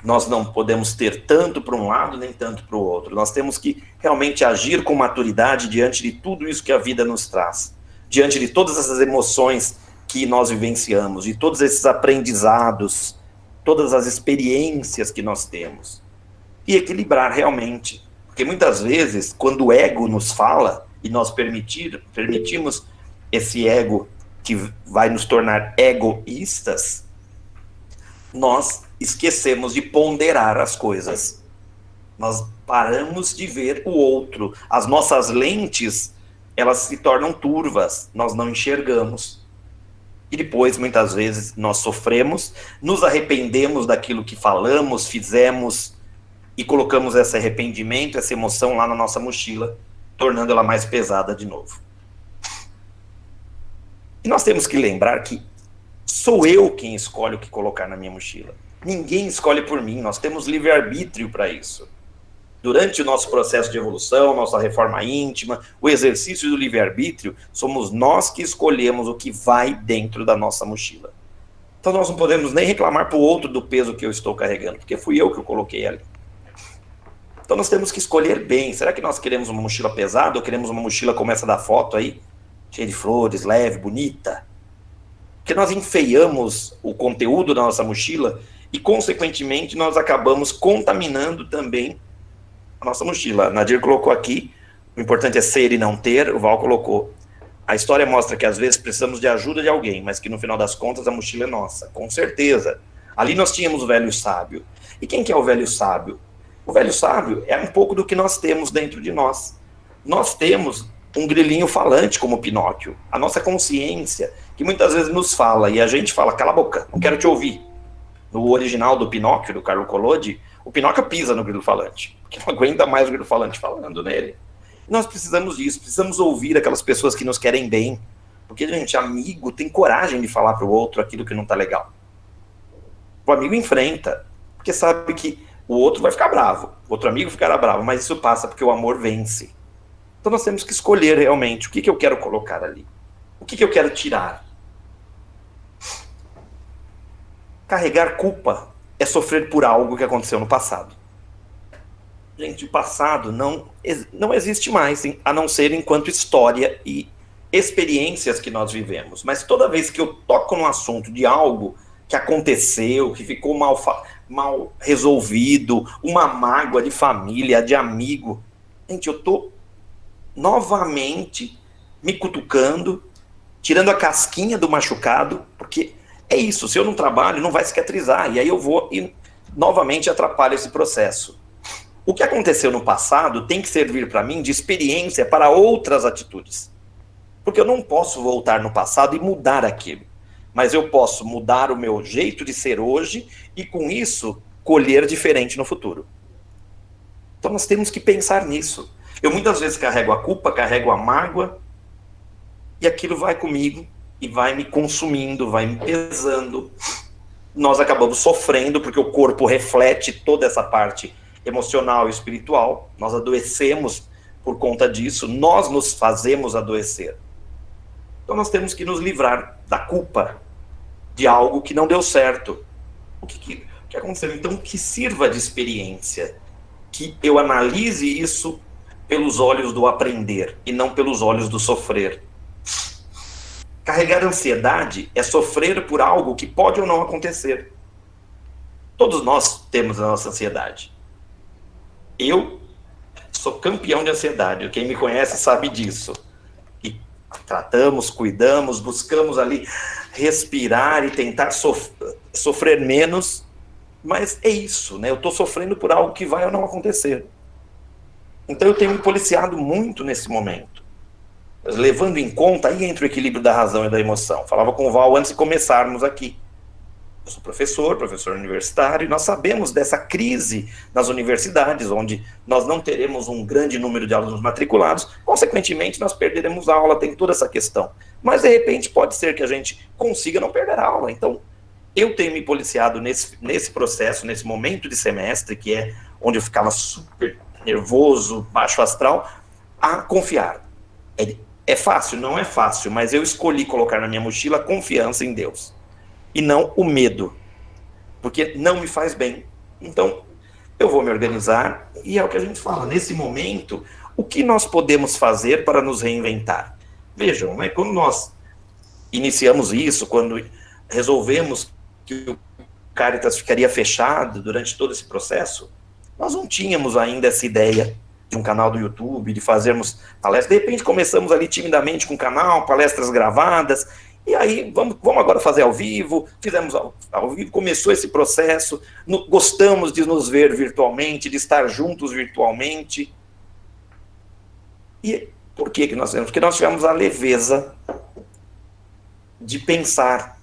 Nós não podemos ter tanto para um lado, nem tanto para o outro. Nós temos que realmente agir com maturidade diante de tudo isso que a vida nos traz. Diante de todas essas emoções que nós vivenciamos, de todos esses aprendizados, todas as experiências que nós temos. E equilibrar realmente. Porque muitas vezes, quando o ego nos fala, e nós permitimos esse ego que vai nos tornar egoístas, nós esquecemos de ponderar as coisas. Nós paramos de ver o outro. As nossas lentes, elas se tornam turvas, nós não enxergamos. E depois, muitas vezes, nós sofremos, nos arrependemos daquilo que falamos, fizemos, e colocamos esse arrependimento, essa emoção lá na nossa mochila, tornando ela mais pesada de novo. E nós temos que lembrar que sou eu quem escolhe o que colocar na minha mochila. Ninguém escolhe por mim, nós temos livre-arbítrio para isso. Durante o nosso processo de evolução, nossa reforma íntima, o exercício do livre-arbítrio, somos nós que escolhemos o que vai dentro da nossa mochila. Então nós não podemos nem reclamar para o outro do peso que eu estou carregando, porque fui eu que o coloquei ali. Então nós temos que escolher bem. Será que nós queremos uma mochila pesada ou queremos uma mochila como essa da foto aí? Cheia de flores, leve, bonita? Porque nós enfeiamos o conteúdo da nossa mochila e, consequentemente, nós acabamos contaminando também a nossa mochila. A Nadir colocou aqui, o importante é ser e não ter. O Val colocou, a história mostra que às vezes precisamos de ajuda de alguém, mas que no final das contas a mochila é nossa, com certeza. Ali nós tínhamos o velho sábio. E quem que é o velho sábio? O velho sábio é um pouco do que nós temos dentro de nós. Nós temos um grilinho falante como Pinóquio, a nossa consciência, que muitas vezes nos fala, e a gente fala, cala a boca, não quero te ouvir. No original do Pinóquio, do Carlo Collodi, o Pinóquio pisa no grilo falante, porque não aguenta mais o grilo falante falando nele. Nós precisamos disso, precisamos ouvir aquelas pessoas que nos querem bem, porque, gente, amigo tem coragem de falar para o outro aquilo que não está legal. O amigo enfrenta, porque sabe que o outro vai ficar bravo, o outro amigo ficará bravo, mas isso passa porque o amor vence. Então nós temos que escolher realmente o que eu quero colocar ali, o que eu quero tirar. Carregar culpa é sofrer por algo que aconteceu no passado. Gente, o passado não existe mais, a não ser enquanto história e experiências que nós vivemos. Mas toda vez que eu toco num assunto de algo que aconteceu, que ficou mal resolvido, uma mágoa de família, de amigo, gente, eu estou novamente me cutucando, tirando a casquinha do machucado, porque é isso, se eu não trabalho, não vai cicatrizar, e aí eu vou e novamente atrapalho esse processo. O que aconteceu no passado tem que servir para mim de experiência para outras atitudes. Porque eu não posso voltar no passado e mudar aquilo. Mas eu posso mudar o meu jeito de ser hoje e, com isso, colher diferente no futuro. Então nós temos que pensar nisso. Eu muitas vezes carrego a culpa, carrego a mágoa, e aquilo vai comigo e vai me consumindo, vai me pesando. Nós acabamos sofrendo, porque o corpo reflete toda essa parte emocional e espiritual. Nós adoecemos por conta disso, nós nos fazemos adoecer. Então nós temos que nos livrar da culpa de algo que não deu certo. O que aconteceu? Então que sirva de experiência, que eu analise isso pelos olhos do aprender e não pelos olhos do sofrer. Carregar ansiedade é sofrer por algo que pode ou não acontecer. Todos nós temos a nossa ansiedade. Eu sou campeão de ansiedade. Quem me conhece sabe disso. E tratamos, cuidamos, buscamos ali respirar e tentar sofrer menos. Mas é isso, né? Eu estou sofrendo por algo que vai ou não acontecer. Então eu tenho me policiado muito nesse momento. Levando em conta, aí entra o equilíbrio da razão e da emoção. Falava com o Val antes de começarmos aqui. Eu sou professor universitário, e nós sabemos dessa crise nas universidades, onde nós não teremos um grande número de alunos matriculados, consequentemente nós perderemos a aula, tem toda essa questão. Mas de repente pode ser que a gente consiga não perder a aula. Então eu tenho me policiado nesse processo, nesse momento de semestre, que é onde eu ficava super nervoso, baixo astral, a confiar. É fácil? Não é fácil, mas eu escolhi colocar na minha mochila a confiança em Deus. E não o medo, porque não me faz bem. Então, eu vou me organizar, e é o que a gente fala, nesse momento, o que nós podemos fazer para nos reinventar? Vejam, né, quando nós iniciamos isso, quando resolvemos que o Caritas ficaria fechado durante todo esse processo, nós não tínhamos ainda essa ideia de um canal do YouTube, de fazermos palestras. De repente começamos ali timidamente com o canal, palestras gravadas, e aí vamos agora fazer ao vivo. Fizemos ao vivo, começou esse processo, gostamos de nos ver virtualmente, de estar juntos virtualmente. E por que nós temos? Porque nós tivemos a leveza de pensar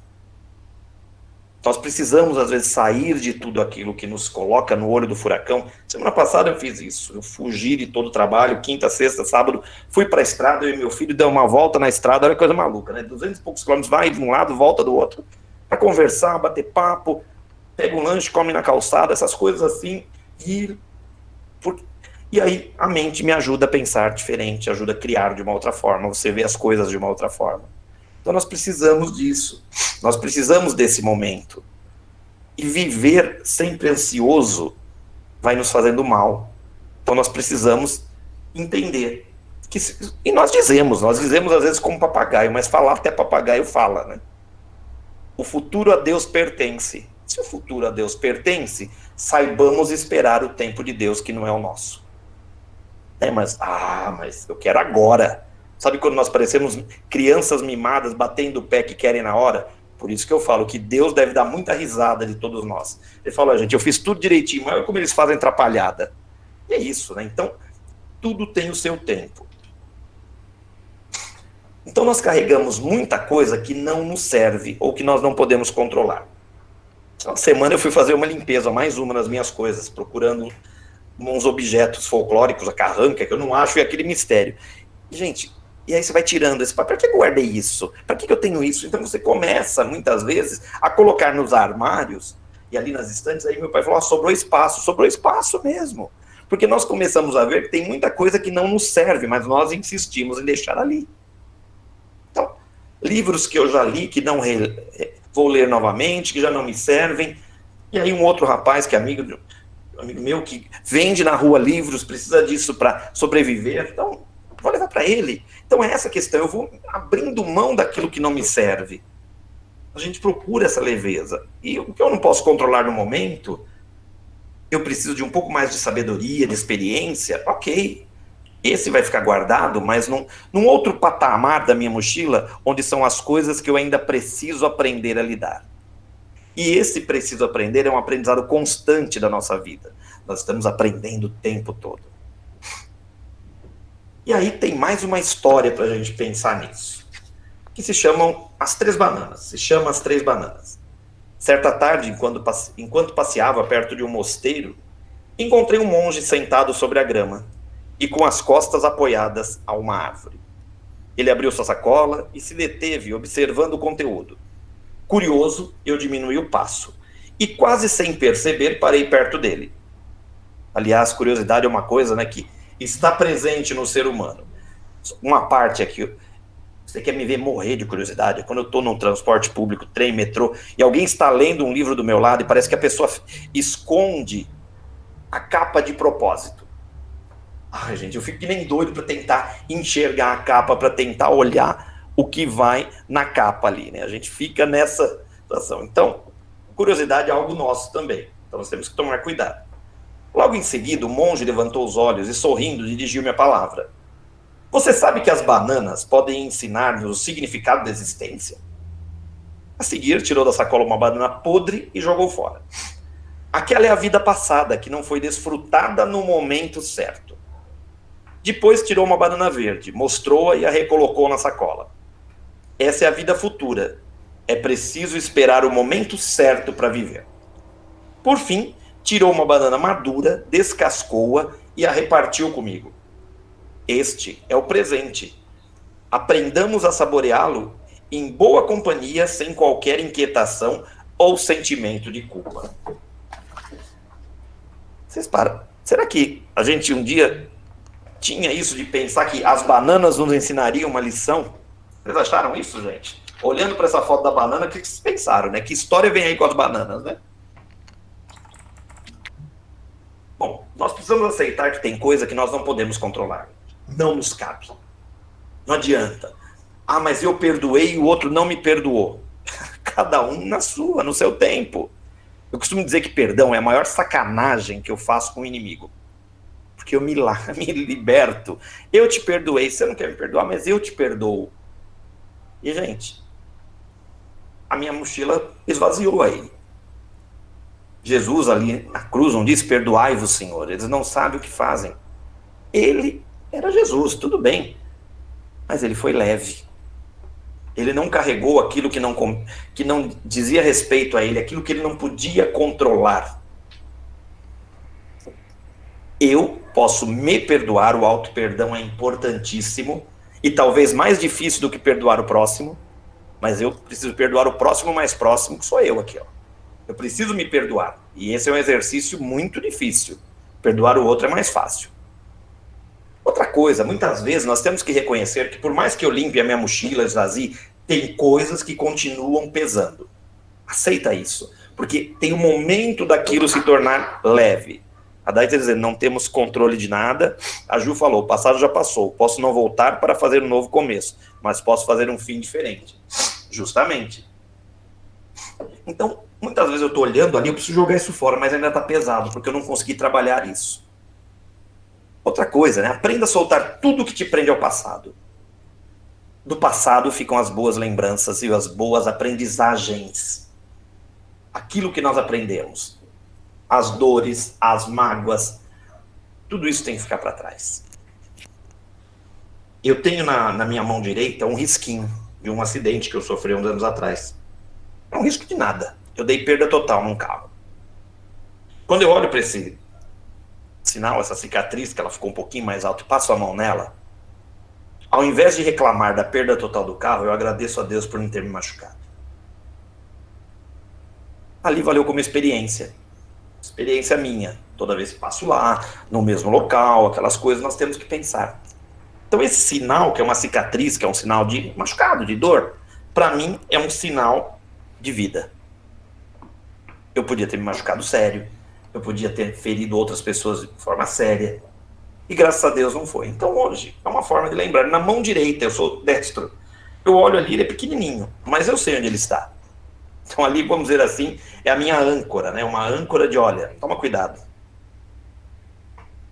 Nós precisamos, às vezes, sair de tudo aquilo que nos coloca no olho do furacão. Semana passada eu fiz isso. Eu fugi de todo o trabalho, quinta, sexta, sábado, fui para a estrada, eu e meu filho deu uma volta na estrada, olha que coisa maluca, né? 200 e poucos quilômetros, vai de um lado, volta do outro, para conversar, bater papo, pega um lanche, come na calçada, essas coisas assim. E aí a mente me ajuda a pensar diferente, ajuda a criar de uma outra forma, você vê as coisas de uma outra forma. Então nós precisamos disso, nós precisamos desse momento. E viver sempre ansioso vai nos fazendo mal. Então nós precisamos entender. E nós dizemos às vezes como papagaio, mas falar até papagaio fala, né? O futuro a Deus pertence. Se o futuro a Deus pertence, saibamos esperar o tempo de Deus que não é o nosso. Mas eu quero agora. Sabe quando nós parecemos crianças mimadas batendo o pé que querem na hora? Por isso que eu falo que Deus deve dar muita risada de todos nós. Ele fala, gente, eu fiz tudo direitinho, mas olha como eles fazem atrapalhada. E é isso, né? Então, tudo tem o seu tempo. Então nós carregamos muita coisa que não nos serve, ou que nós não podemos controlar. Essa semana eu fui fazer uma limpeza, mais uma nas minhas coisas, procurando uns objetos folclóricos, a carranca, que eu não acho, e aquele mistério. Gente, e aí você vai tirando esse papel, para que eu guardei isso? Para que eu tenho isso? Então você começa, muitas vezes, a colocar nos armários, e ali nas estantes, aí meu pai falou, sobrou espaço mesmo. Porque nós começamos a ver que tem muita coisa que não nos serve, mas nós insistimos em deixar ali. Então, livros que eu já li, que não vou ler novamente, que já não me servem. E aí um outro rapaz, que é amigo meu, que vende na rua livros, precisa disso para sobreviver, então vou levar para ele. Então é essa questão, eu vou abrindo mão daquilo que não me serve. A gente procura essa leveza. E o que eu não posso controlar no momento, eu preciso de um pouco mais de sabedoria, de experiência, ok. Esse vai ficar guardado, mas num outro patamar da minha mochila, onde são as coisas que eu ainda preciso aprender a lidar. E esse preciso aprender é um aprendizado constante da nossa vida. Nós estamos aprendendo o tempo todo. E aí tem mais uma história para a gente pensar nisso, que se chamam As Três Bananas. Certa tarde, enquanto passeava perto de um mosteiro, encontrei um monge sentado sobre a grama e com as costas apoiadas a uma árvore. Ele abriu sua sacola e se deteve observando o conteúdo. Curioso, eu diminui o passo e quase sem perceber parei perto dele. Aliás, curiosidade é uma coisa, né, que está presente no ser humano. Uma parte aqui, você quer me ver morrer de curiosidade? Quando eu estou num transporte público, trem, metrô, e alguém está lendo um livro do meu lado e parece que a pessoa esconde a capa de propósito. Ai, gente, eu fico que nem doido para tentar enxergar a capa, para tentar olhar o que vai na capa ali, né? A gente fica nessa situação. Então, curiosidade é algo nosso também. Então, nós temos que tomar cuidado. Logo em seguida, o monge levantou os olhos e, sorrindo, dirigiu-me a palavra. Você sabe que as bananas podem ensinar-nos o significado da existência? A seguir, tirou da sacola uma banana podre e jogou fora. Aquela é a vida passada, que não foi desfrutada no momento certo. Depois tirou uma banana verde, mostrou-a e a recolocou na sacola. Essa é a vida futura. É preciso esperar o momento certo para viver. Por fim, tirou uma banana madura, descascou-a e a repartiu comigo. Este é o presente. Aprendamos a saboreá-lo em boa companhia, sem qualquer inquietação ou sentimento de culpa. Vocês param. Será que a gente um dia tinha isso de pensar que as bananas nos ensinariam uma lição? Vocês acharam isso, gente? Olhando para essa foto da banana, o que vocês pensaram, né? Que história vem aí com as bananas, né? Bom, nós precisamos aceitar que tem coisa que nós não podemos controlar. Não nos cabe. Não adianta. Ah, mas eu perdoei e o outro não me perdoou. Cada um na sua, no seu tempo. Eu costumo dizer que perdão é a maior sacanagem que eu faço com o inimigo. Porque eu me liberto. Eu te perdoei, você não quer me perdoar, mas eu te perdoo. E, gente, a minha mochila esvaziou aí. Jesus ali na cruz não disse, perdoai-vos, Senhor. Eles não sabem o que fazem. Ele era Jesus, tudo bem. Mas ele foi leve. Ele não carregou aquilo que não dizia respeito a ele, aquilo que ele não podia controlar. Eu posso me perdoar, o auto-perdão é importantíssimo, e talvez mais difícil do que perdoar o próximo, mas eu preciso perdoar o próximo mais próximo, que sou eu aqui, ó. Eu preciso me perdoar, e esse é um exercício muito difícil. Perdoar o outro é mais fácil. Outra coisa, muitas vezes nós temos que reconhecer que por mais que eu limpe a minha mochila, esvazie, tem coisas que continuam pesando. Aceita isso, porque tem um momento daquilo se tornar leve. A Dai está dizendo, não temos controle de nada. A Ju falou, o passado já passou, posso não voltar para fazer um novo começo, mas posso fazer um fim diferente. Justamente. Então, muitas vezes eu estou olhando ali, eu preciso jogar isso fora, mas ainda está pesado, porque eu não consegui trabalhar isso. Outra coisa, né? Aprenda a soltar tudo que te prende ao passado. Do passado ficam as boas lembranças e as boas aprendizagens. Aquilo que nós aprendemos. As dores, as mágoas, tudo isso tem que ficar para trás. Eu tenho na minha mão direita um risquinho de um acidente que eu sofri uns anos atrás. É um risco de nada. Eu dei perda total num carro. Quando eu olho para esse sinal, essa cicatriz, que ela ficou um pouquinho mais alta, e passo a mão nela, ao invés de reclamar da perda total do carro, eu agradeço a Deus por não ter me machucado. Ali valeu como experiência. Experiência minha. Toda vez que passo lá, no mesmo local, aquelas coisas, nós temos que pensar. Então esse sinal, que é uma cicatriz, que é um sinal de machucado, de dor, para mim é um sinal de vida. Eu podia ter me machucado sério, eu podia ter ferido outras pessoas de forma séria, e graças a Deus não foi. Então hoje é uma forma de lembrar. Na mão direita, eu sou destro, eu olho ali, ele é pequenininho, mas eu sei onde ele está. Então ali, vamos dizer assim, é a minha âncora, né? Uma âncora de, olha, toma cuidado.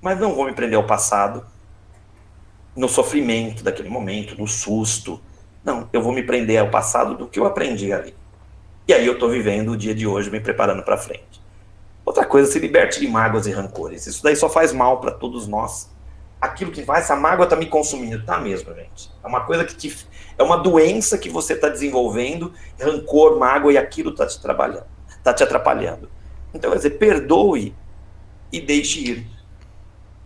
Mas não vou me prender ao passado, no sofrimento daquele momento, no susto. Não, eu vou me prender ao passado do que eu aprendi ali. E aí eu estou vivendo o dia de hoje, me preparando para frente. Outra coisa, se liberte de mágoas e rancores. Isso daí só faz mal para todos nós. Aquilo que faz, essa mágoa está me consumindo. Tá mesmo, gente. É uma coisa que é uma doença que você está desenvolvendo, rancor, mágoa, e aquilo está te atrapalhando. Então, quer dizer, perdoe e deixe ir.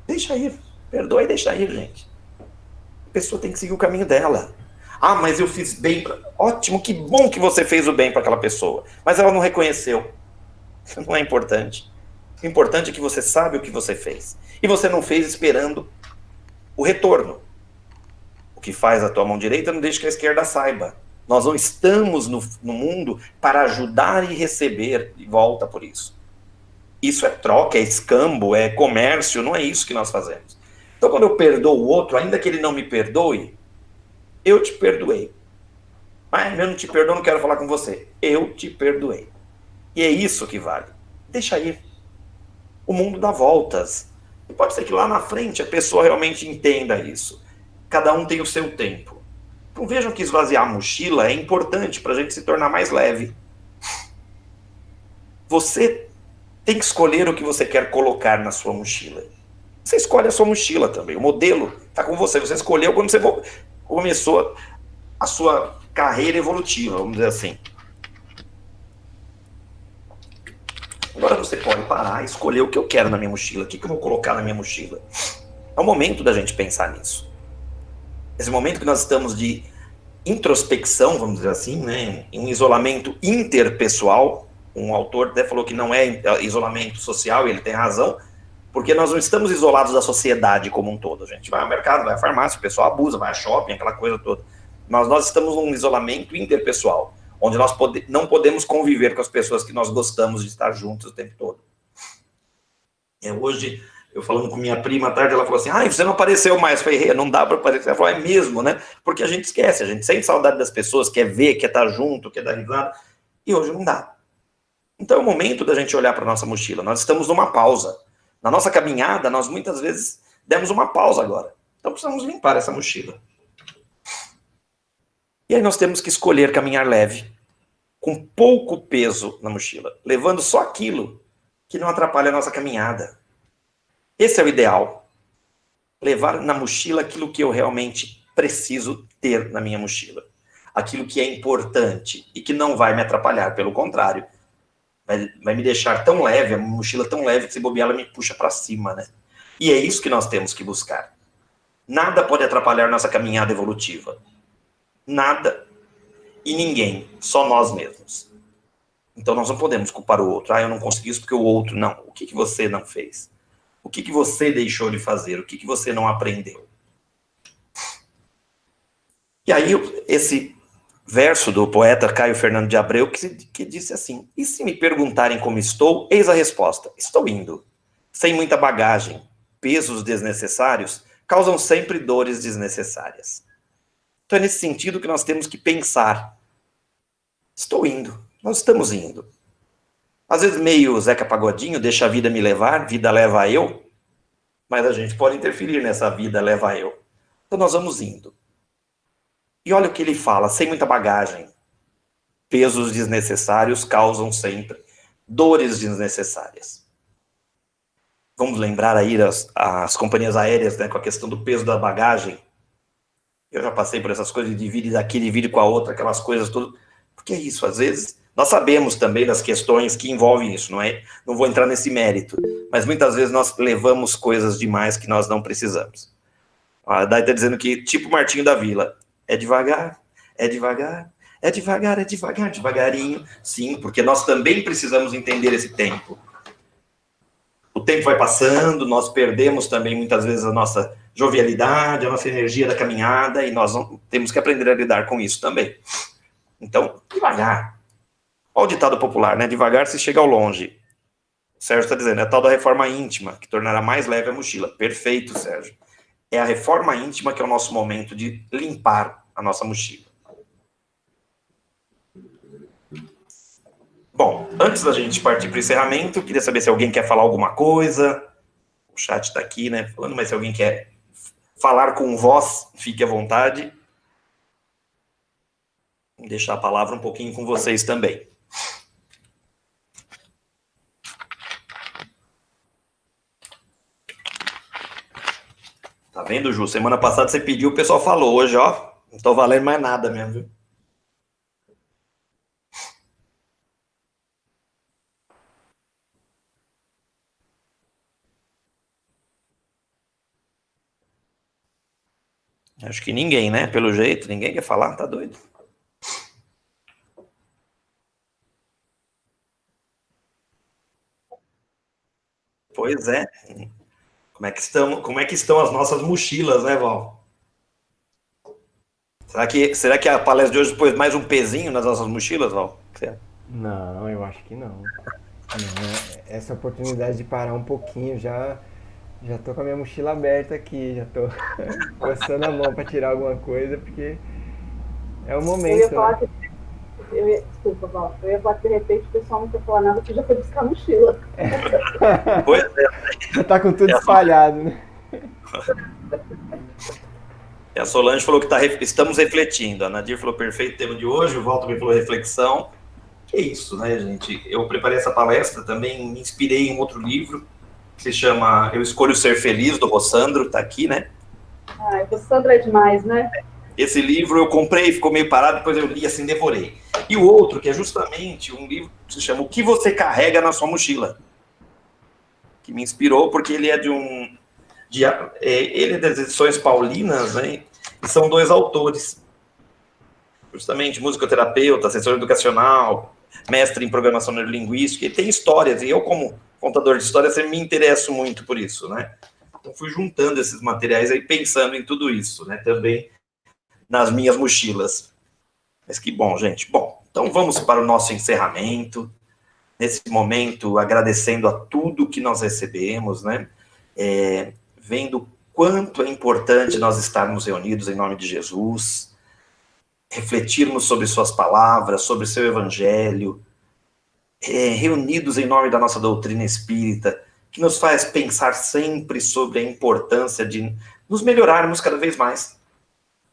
Deixa ir. Perdoe e deixa ir, gente. A pessoa tem que seguir o caminho dela. Ah, mas eu fiz bem. Ótimo, que bom que você fez o bem para aquela pessoa. Mas ela não reconheceu. Não é importante. O importante é que você sabe o que você fez. E você não fez esperando o retorno. O que faz a tua mão direita não deixa que a esquerda saiba. Nós não estamos no mundo para ajudar e receber de volta por isso. Isso é troca, é escambo, é comércio, não é isso que nós fazemos. Então quando eu perdoo o outro, ainda que ele não me perdoe, eu te perdoei. Mas eu não te perdoo, não quero falar com você. Eu te perdoei. E é isso que vale. Deixa ir. O mundo dá voltas. E pode ser que lá na frente a pessoa realmente entenda isso. Cada um tem o seu tempo. Então vejam que esvaziar a mochila é importante para a gente se tornar mais leve. Você tem que escolher o que você quer colocar na sua mochila. Você escolhe a sua mochila também. O modelo está com você. Você escolheu quando você começou a sua carreira evolutiva, vamos dizer assim. Agora você pode parar e escolher o que eu quero na minha mochila. O que eu vou colocar na minha mochila? É o momento da gente pensar nisso. Esse momento que nós estamos de introspecção, vamos dizer assim, né? Em um isolamento interpessoal. Um autor até falou que não é isolamento social, e ele tem razão, porque nós não estamos isolados da sociedade como um todo. A gente vai ao mercado, vai à farmácia, o pessoal abusa, vai ao shopping, aquela coisa toda. Mas nós estamos num isolamento interpessoal, onde nós não podemos conviver com as pessoas que nós gostamos de estar juntos o tempo todo. Hoje, eu falando com minha prima à tarde, ela falou assim, você não apareceu mais. Eu falei, não dá para aparecer. Ela falou, é mesmo, né? Porque a gente esquece, a gente sente saudade das pessoas, quer ver, quer estar junto, quer dar risada, e hoje não dá. Então é o momento da gente olhar para a nossa mochila. Nós estamos numa pausa. Na nossa caminhada, nós muitas vezes demos uma pausa agora. Então precisamos limpar essa mochila. E aí nós temos que escolher caminhar leve, com pouco peso na mochila, levando só aquilo que não atrapalha a nossa caminhada. Esse é o ideal. Levar na mochila aquilo que eu realmente preciso ter na minha mochila. aquilo que é importante e que não vai me atrapalhar, pelo contrário, vai me deixar tão leve, a mochila tão leve que se bobear ela me puxa para cima, né? E é isso que nós temos que buscar. Nada pode atrapalhar nossa caminhada evolutiva. Nada e ninguém, só nós mesmos. Então nós não podemos culpar o outro. Eu não consegui isso porque o outro não. O que você não fez? O que você deixou de fazer? O que você não aprendeu? E aí esse verso do poeta Caio Fernando de Abreu que disse assim: e se me perguntarem como estou, eis a resposta: estou indo. Sem muita bagagem, pesos desnecessários causam sempre dores desnecessárias. Então é nesse sentido que nós temos que pensar. Estou indo, nós estamos indo. Às vezes meio Zeca Pagodinho, deixa a vida me levar, vida leva eu, mas a gente pode interferir nessa vida leva eu. Então nós vamos indo. E olha o que ele fala, sem muita bagagem. Pesos desnecessários causam sempre dores desnecessárias. Vamos lembrar aí as companhias aéreas, né, com a questão do peso da bagagem. Eu já passei por essas coisas de divide daqui, divide com a outra, aquelas coisas todas. Porque é isso, às vezes, nós sabemos também das questões que envolvem isso, não é? Não vou entrar nesse mérito, mas muitas vezes nós levamos coisas demais que nós não precisamos. A Dai está dizendo que, tipo Martinho da Vila, é devagar, é devagar, é devagar, é devagar, devagarinho. Sim, porque nós também precisamos entender esse tempo. O tempo vai passando, nós perdemos também muitas vezes a nossa jovialidade, a nossa energia da caminhada, e nós temos que aprender a lidar com isso também. Então, devagar. Olha o ditado popular, né? Devagar se chega ao longe. O Sérgio está dizendo, é a tal da reforma íntima, que tornará mais leve a mochila. Perfeito, Sérgio. É a reforma íntima que é o nosso momento de limpar a nossa mochila. Bom, antes da gente partir para o encerramento, eu queria saber se alguém quer falar alguma coisa. O chat está aqui, né, falando, mas se alguém quer falar com voz, fique à vontade. Vou deixar a palavra um pouquinho com vocês também. Tá vendo, Ju? Semana passada você pediu, o pessoal falou. Hoje, ó, não tô valendo mais nada mesmo, viu? Acho que ninguém, né? Pelo jeito, ninguém quer falar, tá doido? Pois é. Como é que estão as nossas mochilas, né, Val? Será que a palestra de hoje pôs mais um pezinho nas nossas mochilas, Val? Não, eu acho que não. Essa oportunidade de parar um pouquinho, já tô com a minha mochila aberta aqui, já tô coçando a mão para tirar alguma coisa, porque é o momento. Eu ia falar desculpa, Val. Eu ia falar que de repente o pessoal não quer falar nada, porque já foi buscar a mochila. Pois é. Já tá com tudo espalhado, né? E a Solange falou que estamos refletindo. A Nadir falou perfeito tema de hoje, o Val também falou reflexão. Que é isso, né, gente? Eu preparei essa palestra, também me inspirei em outro livro, que se chama Eu Escolho Ser Feliz, do Rossandro, tá aqui, né? Ai, Rossandro é demais, né? Esse livro eu comprei, ficou meio parado, depois eu li assim, devorei. E o outro, que é justamente um livro que se chama O que você carrega na sua mochila, que me inspirou, porque ele é ele é das edições paulinas, né? E são dois autores, justamente musicoterapeuta, assessor educacional, mestre em programação neurolinguística, e tem histórias, e eu, como contador de histórias, sempre me interesso muito por isso, né? Então fui juntando esses materiais aí, pensando em tudo isso, né? Também nas minhas mochilas. Mas que bom, gente. Bom, então vamos para o nosso encerramento. Nesse momento, agradecendo a tudo que nós recebemos, né? Vendo quanto é importante nós estarmos reunidos em nome de Jesus, refletirmos sobre suas palavras, sobre seu evangelho, reunidos em nome da nossa doutrina espírita, que nos faz pensar sempre sobre a importância de nos melhorarmos cada vez mais,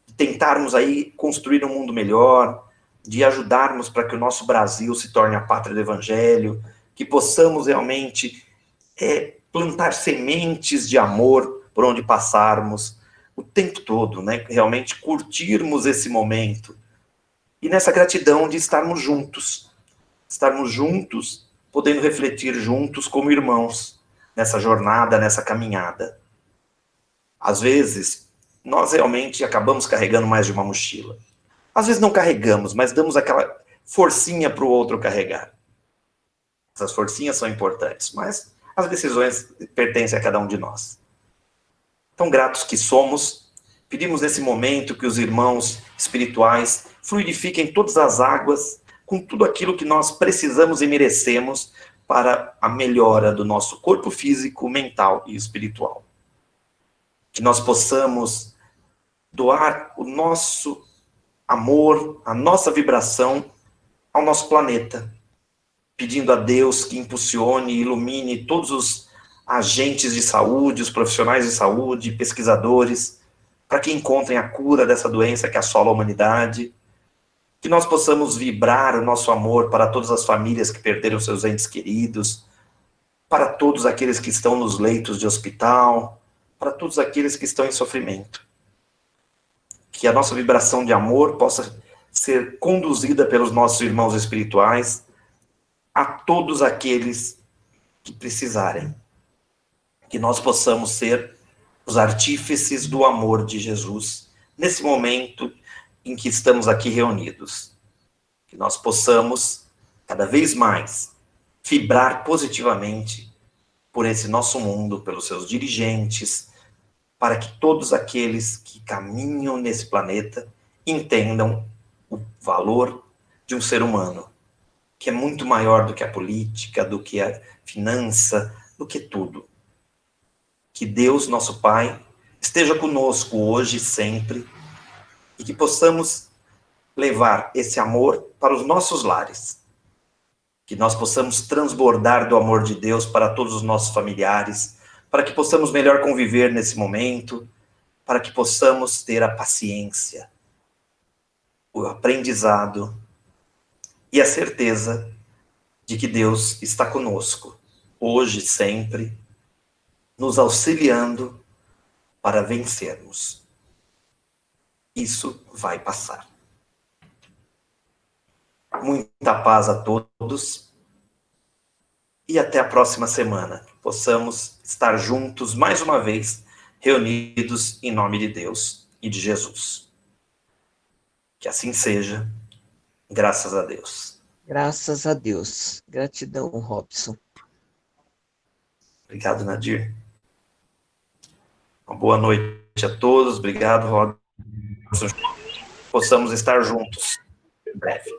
de tentarmos aí construir um mundo melhor, de ajudarmos para que o nosso Brasil se torne a pátria do evangelho, que possamos realmente plantar sementes de amor por onde passarmos o tempo todo, né? Realmente curtirmos esse momento E nessa gratidão de estarmos juntos, podendo refletir juntos como irmãos, nessa jornada, nessa caminhada. Às vezes, nós realmente acabamos carregando mais de uma mochila. Às vezes não carregamos, mas damos aquela forcinha para o outro carregar. Essas forcinhas são importantes, mas as decisões pertencem a cada um de nós. Tão gratos que somos, pedimos nesse momento que os irmãos espirituais fluidifiquem todas as águas com tudo aquilo que nós precisamos e merecemos para a melhora do nosso corpo físico, mental e espiritual. Que nós possamos doar o nosso amor, a nossa vibração ao nosso planeta, pedindo a Deus que impulsione e ilumine todos os agentes de saúde, os profissionais de saúde, pesquisadores, para que encontrem a cura dessa doença que assola a humanidade, que nós possamos vibrar o nosso amor para todas as famílias que perderam seus entes queridos, para todos aqueles que estão nos leitos de hospital, para todos aqueles que estão em sofrimento. Que a nossa vibração de amor possa ser conduzida pelos nossos irmãos espirituais a todos aqueles que precisarem. Que nós possamos ser os artífices do amor de Jesus, nesse momento em que estamos aqui reunidos. Que nós possamos, cada vez mais, vibrar positivamente por esse nosso mundo, pelos seus dirigentes, para que todos aqueles que caminham nesse planeta entendam o valor de um ser humano, que é muito maior do que a política, do que a finança, do que tudo. Que Deus, nosso Pai, esteja conosco hoje e sempre, e que possamos levar esse amor para os nossos lares. Que nós possamos transbordar do amor de Deus para todos os nossos familiares, para que possamos melhor conviver nesse momento, para que possamos ter a paciência, o aprendizado e a certeza de que Deus está conosco, hoje e sempre, nos auxiliando para vencermos. Isso vai passar. Muita paz a todos e até a próxima semana. Possamos estar juntos mais uma vez, reunidos em nome de Deus e de Jesus. Que assim seja, graças a Deus. Graças a Deus. Gratidão, Robson. Obrigado, Nadir. Uma boa noite a todos. Obrigado, Robson. Possamos estar juntos em breve.